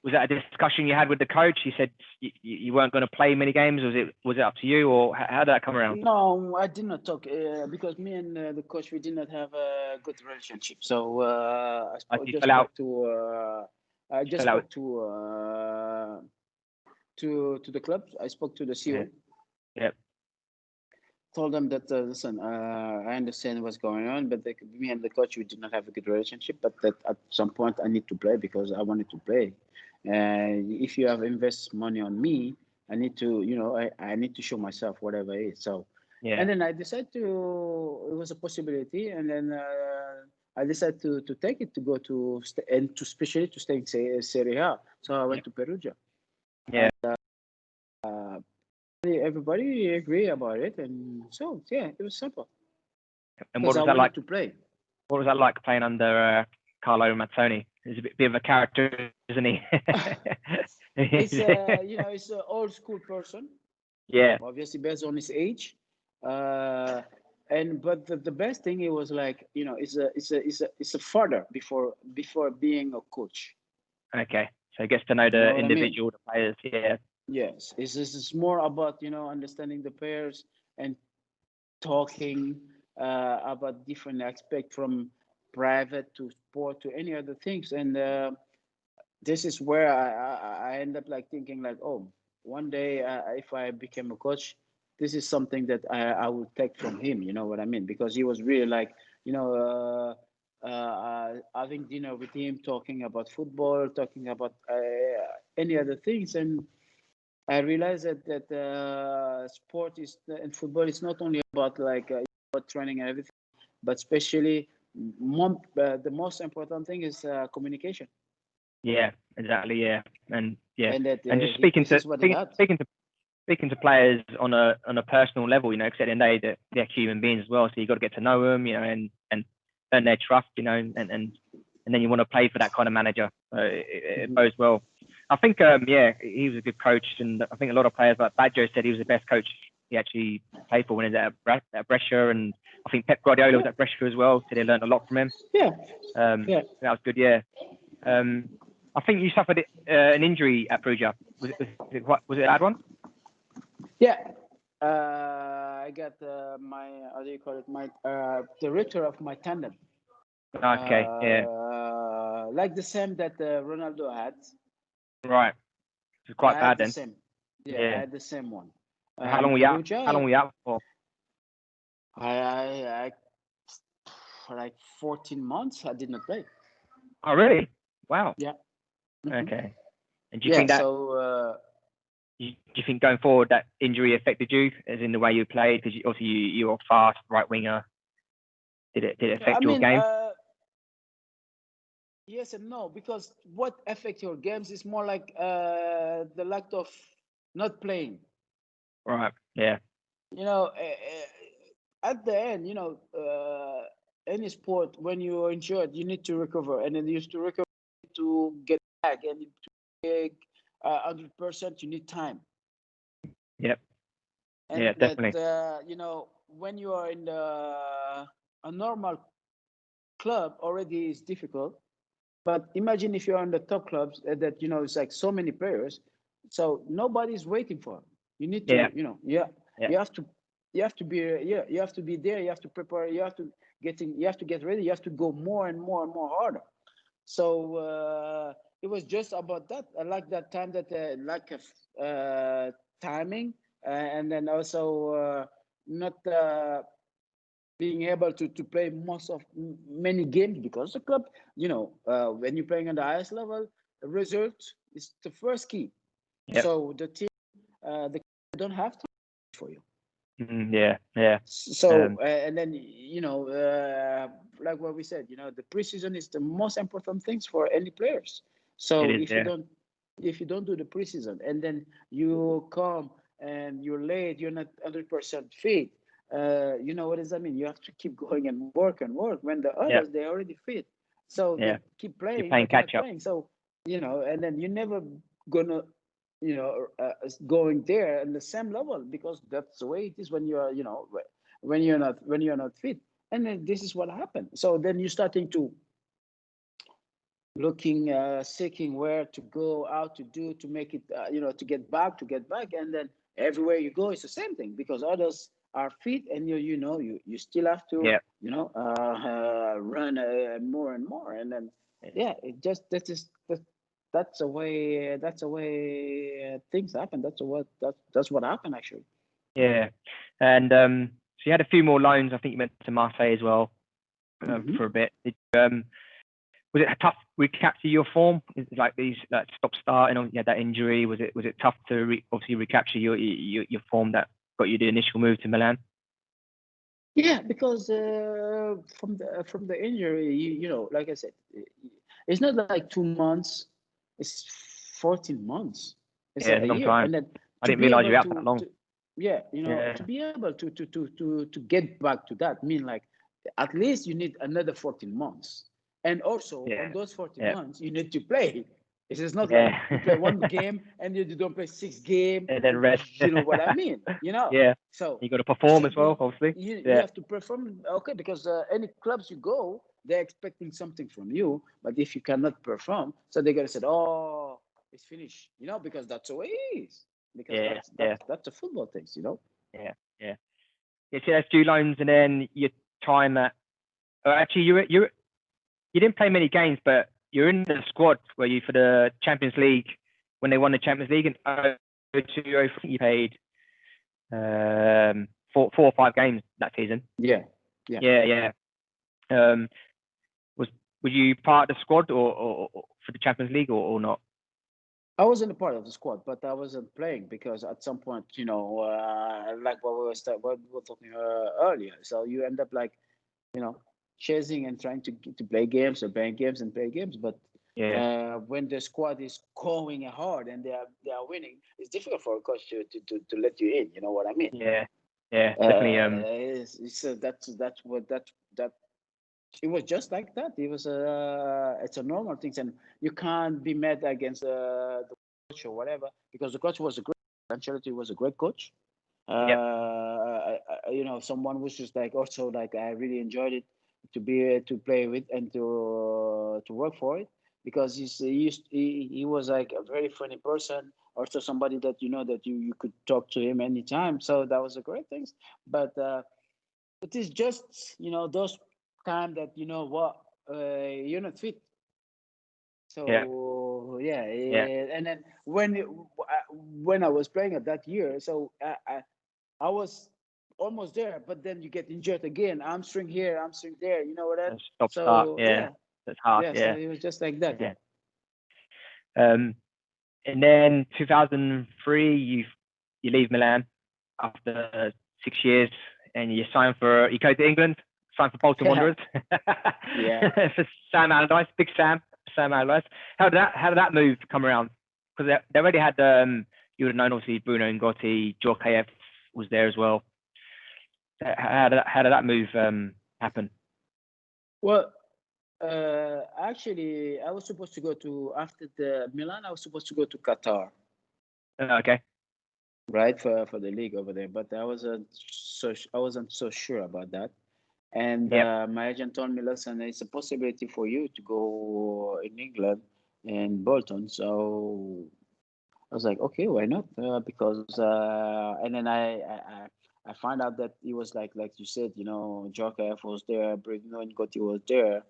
was that a discussion you had with the coach? He said you weren't going to play many games. Was it up to you, or how did that come around? No, I did not talk because me and the coach, we did not have a good relationship. So I just spoke to the club. I spoke to the CEO. Yeah. Told them that listen, I understand what's going on, but me and the coach, we did not have a good relationship. But that at some point I need to play because I wanted to play. If you have invest money on me, I need to, I need to show myself whatever it is. So, and then I decided it was a possibility, and then I decided to take it to go to and to especially to stay in Seria A. So I went to Perugia. Yeah. And, everybody agree about it, and so it was simple. And what was that like to play? What was that like playing under Carlo Mazzoni? He's a bit of a character, isn't he? It's it's an old school person. Yeah. Obviously based on his age, but the best thing, it was like it's a father before being a coach. Okay, so he gets to know the individual, the players. Yeah. Yes, it's more about understanding the players and talking about different aspects from private to sport to any other things, and this is where I end up like thinking like, oh, one day if I became a coach, this is something that I would take from him. You know what I mean? Because he was really like having dinner with him, talking about football, talking about any other things, and I realized that sport and football is not only about like about training and everything, but especially the most important thing is communication. Yeah, exactly. Yeah, and and just speaking to players on a personal level, because at the end of the day, they're human beings as well. So you got to get to know them, and earn their trust, and then you want to play for that kind of manager. It bodes well. I think, he was a good coach, and I think a lot of players like Baggio said he was the best coach he actually played for when he was at Brescia, and I think Pep Guardiola was at Brescia as well, so they learned a lot from him. That was good. Yeah. I think you suffered an injury at Perugia. Was it a bad one? Yeah. I got my, how do you call it? My the rupture of my tendon. Okay. Like the same that Ronaldo had. Right. It's quite bad then. Same. Yeah, I had the same one. How long were you out? How long were you out for? I for like 14 months I did not play. Oh really? Wow. Yeah. Okay. And do you think that? So, do you think going forward that injury affected you, as in the way you played? Because obviously you were fast, right winger. Did it affect your game? Yes and no, because what affects your games is more like the lack of not playing. Right. Yeah. At the end, any sport, when you are injured, you need to recover, and then you used to recover to get back and to 100%, you need time. Yep. And Yeah, definitely. when you are in a normal club already is difficult. But imagine if you're on the top clubs that it's like so many players, so nobody's waiting for. You need to, Yeah. yeah, Yeah. you have to, you have to be there. You have to prepare. You have to you have to get ready. You have to go more and more and more harder. So it was just about that. I like that time, that lack of timing, and then also not being able to play many games, because the club, when you're playing on the highest level, the result is the first key. Yep. So the team, the don't have time for you. Yeah. Yeah. So and then like what we said, the preseason is the most important things for any players. It So is. Yeah. if you don't do the preseason, and then you come and you're late, you're not 100% fit. What does that mean? You have to keep going and work when the Yep. others, they're already fit, so Yeah. they keep You're playing playing but not catch up. playing. So and then you're never gonna going there in the same level, because that's the way it is when you're when you're not fit. And then this is what happened. So then you're starting to looking seeking where to go, how to do to make it to get back, and then everywhere you go it's the same thing, because others are fit, and you still have to Yeah. run more and more. And then it just that's the way things happen. That's what happened, actually. Yeah. And so you had a few more loans. I think you went to Marseille as well for a bit. Was it tough to recapture your form? Like these, like stop starting, you had that injury. Was it tough to obviously recapture your form that got you the initial move to Milan? Yeah, because from the injury, like I said, it's not like 2 months, it's 14 months. It's Yeah, like it's a a long year. time. And then I to didn't be realize you able were out that long. yeah, Yeah. to be able to get back to that, mean like at least you need another 14 months. And also Yeah. on those 14 Yeah. months, you need to play. It is not like Yeah. you play one game and you don't play 6 games, And then and rest. you know what I mean, Yeah. So You got to perform as well, then obviously. you Yeah. have to perform, okay, because any clubs you go, they're expecting something from you. But if you cannot perform, so they're gonna say, "Oh, it's finished," because that's the way it is. Because Yeah. Yeah. that's a football thing. Yeah. Yeah. Yeah. So that's 2 loans, and then your time at. Actually, you didn't play many games, but you're in the squad where you for the Champions League when they won the Champions League in 02, you played 4 or 5 games that season. Yeah. Yeah. Um, were you part of the squad or for the Champions League or not? I wasn't a part of the squad, but I wasn't playing because at some point, like what we were talking earlier. So you end up like, chasing and trying to play games or playing games and play games. But Yeah. when the squad is going hard and they are winning, it's difficult for a coach to let you in. You know what I mean? Yeah. Yeah. Definitely. That's what that it was just like that. It was it's a normal thing, and you can't be mad against the coach or whatever, because the coach was a great. Ancelotti was a great coach. Yep. Someone was just like, also like, I really enjoyed it to be to play with and to work for it, because he was like a very funny person, also somebody that that you could talk to him anytime. So that was a great thing. But it is just those time that what you're not fit. Yeah. So Yeah. and then when I was playing at that year, so I was almost there, but then you get injured again. Hamstring here, hamstring there. You know what that? Stop start. So Yeah. That's hard. so Yeah. it was just like that. Yeah. And then 2003, you leave Milan after 6 years, and you go to England, sign for Bolton Wanderers. Yeah. For Sam Allardyce, big Sam Allardyce. How did that move come around? Because they already had you would have known, obviously, Bruno Ngotti, Djorkaeff was there as well. How did that move happen? Well, Actually, I was supposed to go to after the Milan. I was supposed to go to Qatar, Okay. right, for the league over there. But I wasn't so sure about that. And Yep. my agent told me, listen, it's a possibility for you to go in England in Bolton. So I was like, okay, why not? Because and then I found out that it was like you said, Djokovic was there, Bruno Gotti was there,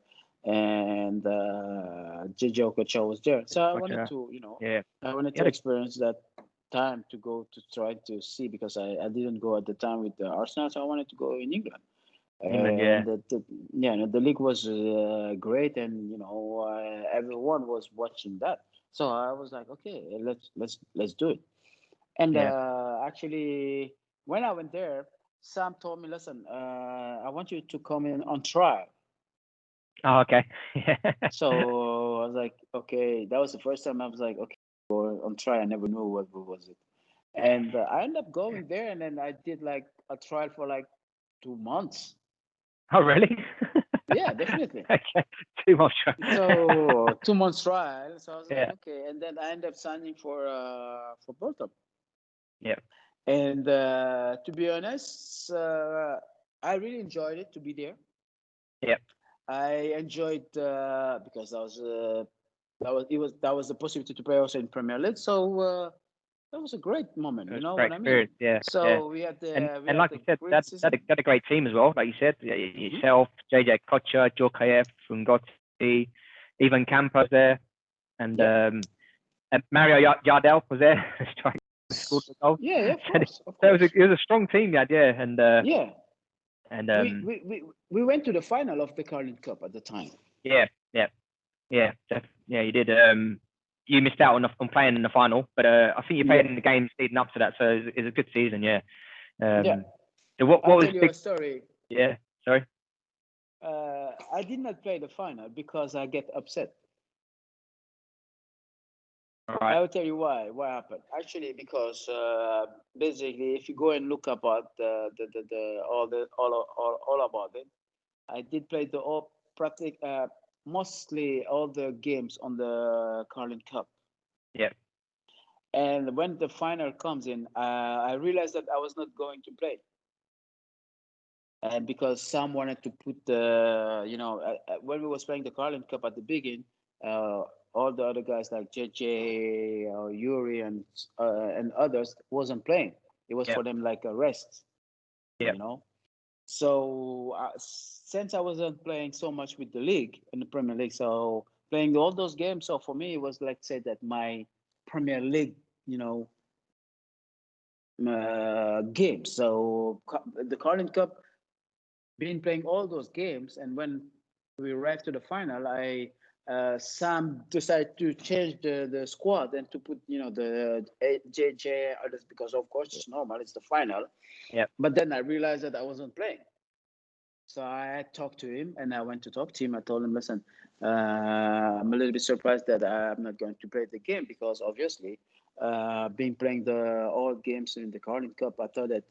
and JJ Okocha was there. So I wanted Gotcha. to, Yeah. I wanted You to had experience that time to go to try to see because I didn't go at the time with the Arsenal, so I wanted to go in England. England. Yeah. And yeah, the league was great, and everyone was watching that. So I was like, okay, let's do it. And Yeah. actually, when I went there, Sam told me, listen, I want you to come in on trial. Oh, okay. Yeah. So I was like, okay, that was the first time I was like, okay, go on trial. I never knew what was it. And I ended up going there, and then I did like a trial for like 2 months. Oh, really? Yeah, definitely. Okay. Too much. So 2 months trial. So I was like, Yeah. okay, and then I ended up signing for Bolton. Yeah. And to be honest, I really enjoyed it to be there. Yeah. I enjoyed because that was the possibility to play also in Premier League. So that was a great moment. It You was a know great what I mean? experience. Yeah. Yeah. So we had And like the you said, great that season. a great team as well. Like you said, Hmm. yourself, JJ Kocher, Djorkaeff, Fungotti, even Campos there, and Yeah. Mario Yardell was there. Scored the goal. Yeah, yeah, So of so course. it was a strong team, yeah, yeah, Yeah, and we went to the final of the Carling Cup at the time. yeah, yeah, yeah, yeah. You did. You missed out on playing in the final, but I think you played Yeah, in the games leading up to that, so it was a good season. Yeah. yeah. So what I'll was tell you big? a story. Yeah. Sorry. I did not play the final because I get upset. All right. I will tell you why. What happened? Actually, because basically, if you go and look about the all about it, I did play the all mostly all the games on the Carling Cup. Yeah. And when the final comes in, I realized that I was not going to play. And because some wanted to put when we was playing the Carling Cup at the beginning, uh, all the other guys like JJ, Yuri, and others wasn't playing. It was Yeah. for them like a rest, Yeah. you know. So since I wasn't playing so much with the league in the Premier League, so playing all those games, so for me it was like say that my Premier League, game. So the Carling Cup, been playing all those games, and when we arrived to the final, I Sam decided to change the squad and to put the JJ others because of course it's normal, it's the final. Yeah. But then I realized that I wasn't playing. So I talked to him, and I went to talk to him. I told him, listen, I'm a little bit surprised that I'm not going to play the game because obviously, being playing the all games in the Carling Cup, I thought that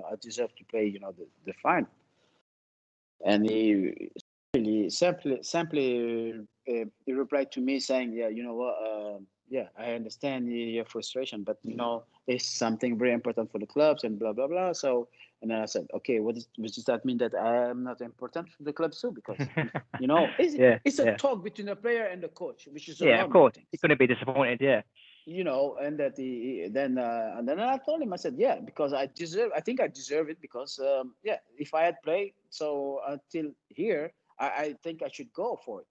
I deserve to play, the final. And he replied to me saying, yeah, you know what, yeah, I understand your frustration, but it's something very important for the clubs and blah blah blah. So, and then I said, okay, what does that mean, that I am not important for the clubs too? Because it's Yeah. it's a Yeah. talk between the player and the coach, which is a Yeah. Of normal course, thing. you're gonna be disappointed. Yeah. And that then I told him, I said, yeah, because I think I deserve it because yeah, if I had played so until here, I think I should go for it.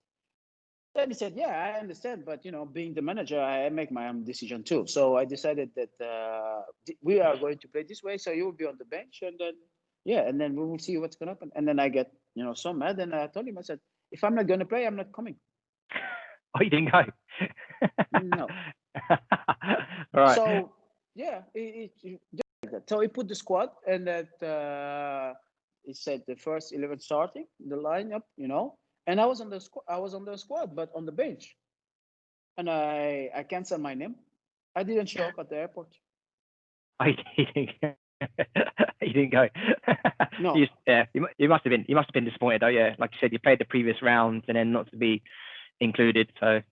Then he said, yeah, I understand, but being the manager, I make my own decision too. So I decided that we are going to play this way, so you will be on the bench, and then yeah, and then we will see what's gonna happen. And then I get so mad, and I told him, I said, if I'm not gonna play, I'm not coming. Oh, you didn't go. No. Right. So yeah, just like that. So he put the squad, and that he said the first 11 starting the lineup, and I was on the squad. I was on the squad, but on the bench, and I canceled my name. I didn't show up at the airport. Oh, you didn't go. You didn't go. No. You must have been disappointed though. Yeah, like you said, you played the previous rounds and then not to be included. So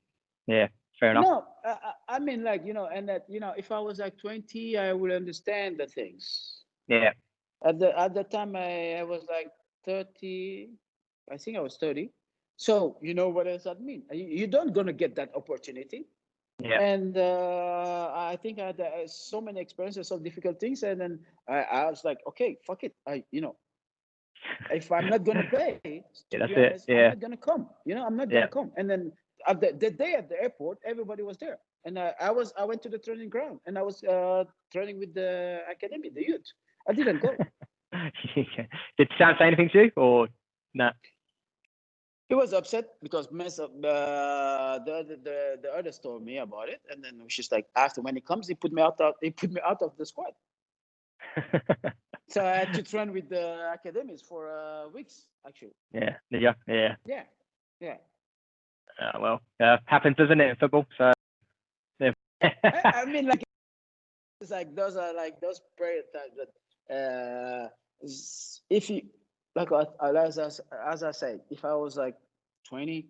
yeah, fair enough. No, I mean, like, and that, if I was like 20, I would understand the things. Yeah, At the time, I was like 30. I think I was 30. So you know what does that mean? You don't gonna get that opportunity. yeah. And I think I had so many experiences of difficult things, and then I was like, okay, fuck it. If I'm not gonna play, to That's be it. honest, Yeah, I'm not gonna come. I'm not yeah. gonna come. And then the day at the airport, everybody was there, and I went to the training ground, and I was training with the academy, the youth. I didn't go. Did Sam say anything to you or no? He was upset because the others told me about it, and then she's like, after when he comes, he put me out of the squad. So I had to train with the academies for weeks, actually. Yeah. Yeah. Well, happens, doesn't it, in football? So yeah. I mean, like, it's like those are like those prayer times that if you like as I said, if I was like 20,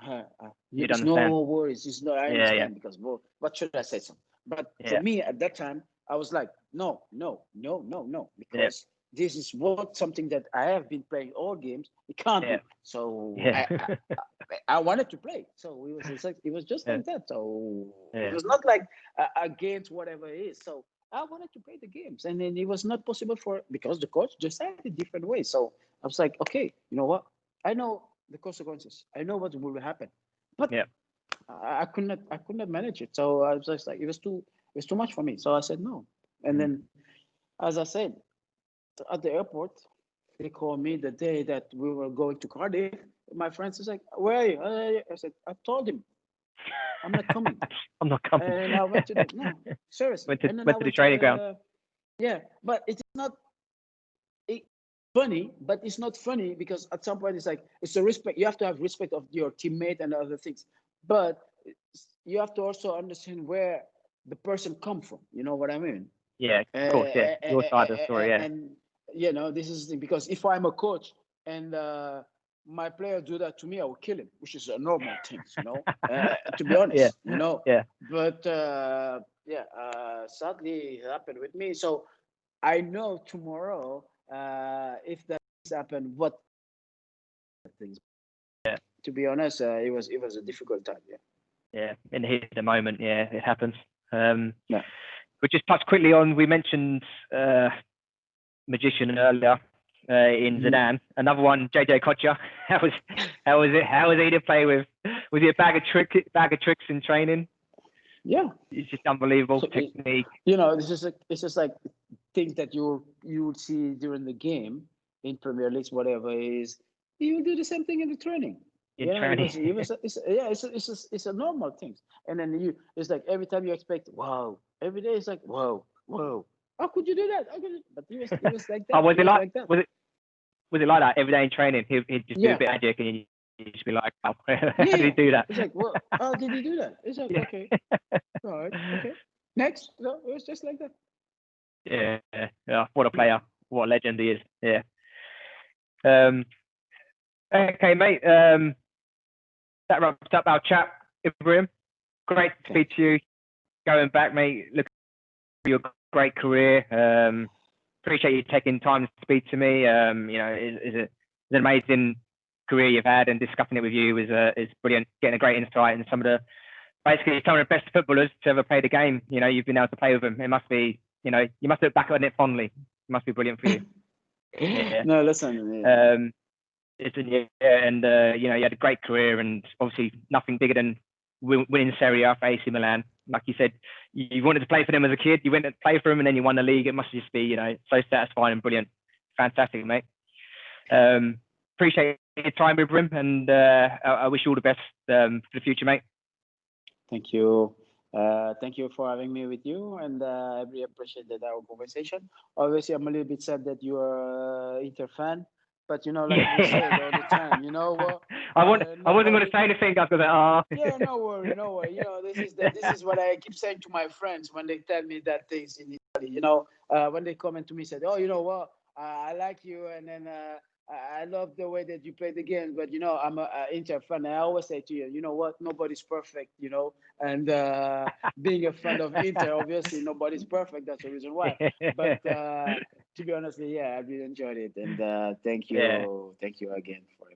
You'd there's understand. no worries. It's no, I Yeah, understand because what should I say? Some, but for Yeah. me at that time, I was like, no, because this is something that I have been playing all games. It can't Yeah. be. So Yeah. I wanted to play. So it was just Yeah. like that. So Yeah. it was not like against whatever it is. So I wanted to play the games, and then it was not possible because the coach just had a different way. So I was like, okay, you know what? I know the consequences. I know what will happen, but Yeah. I could not manage it. So I was just like, it was too much for me. So I said no. And then, as I said, at the airport, they called me the day that we were going to Cardiff. My friends was like, where are you? I said, I told him I'm not coming. I'm not coming. And I went to seriously. Went to the training ground. Yeah, but it's not funny, but it's not funny because at some point it's like, it's a respect. You have to have respect of your teammate and other things, but you have to also understand where the person come from. You know what I mean? Yeah, of course. Yeah, your side of the story. Yeah. And this is the thing, because if I'm a coach and my player do that to me, I will kill him, which is a normal thing, to be honest, Yeah. But sadly it happened with me. So I know tomorrow, if that happen, what things. Yeah. To be honest, it was a difficult time. Yeah. Yeah, in the heat of the moment, yeah, it happens. Yeah. But just touch quickly on, we mentioned magician earlier in Zidane. Another one, JJ Kocher. How was it? How was he to play with? Was he a bag of tricks in training? Yeah, it's just unbelievable technique. It's just like things that you would see during the game in Premier League, whatever it is. You will do the same thing in the training. It's a normal thing. And then it's like every time you expect, wow. Every day it's like, whoa. How could you do that? But it was like that. Was it like that? Was it like that every day in training? He'd just do a bit of magic and you'd just be like, oh, how did he do that? It's like, well, how did he do that? It's like, okay. All right, okay. Next. No, it was just like that. Yeah. What a player. What a legend he is. Yeah. Okay, mate. That wraps up our chat, Ibrahim. Great to speak to you. Going back, mate. Look at your great career. Appreciate you taking time to speak to me. It's an amazing career you've had, and discussing it with you is brilliant. Getting a great insight into some of the best footballers to ever play the game. You've been able to play with them. It must be, you must look back on it fondly. It must be brilliant for you. Yeah. No, listen. You had a great career, and obviously nothing bigger than winning Serie A for AC Milan. Like you said, you wanted to play for them as a kid. You went to play for them, and then you won the league. It must just be, so satisfying and brilliant. Fantastic, mate. Appreciate your time, Ibrahim, and I wish you all the best for the future, mate. Thank you. Thank you for having me with you, and I really appreciate our conversation. Obviously, I'm a little bit sad that you are an Inter fan, but like we say all the time, I wasn't going to say anything. I was going to Yeah, no worry, no worry. This is what I keep saying to my friends when they tell me that things in Italy. When they comment to me, said, "Oh, you know what? I like you, and then I love the way that you play the game." But I'm a Inter fan. And I always say to you, you know what? Nobody's perfect. And being a fan of Inter, obviously nobody's perfect. That's the reason why. But to be honest, yeah, I really enjoyed it, and thank yeah. you again for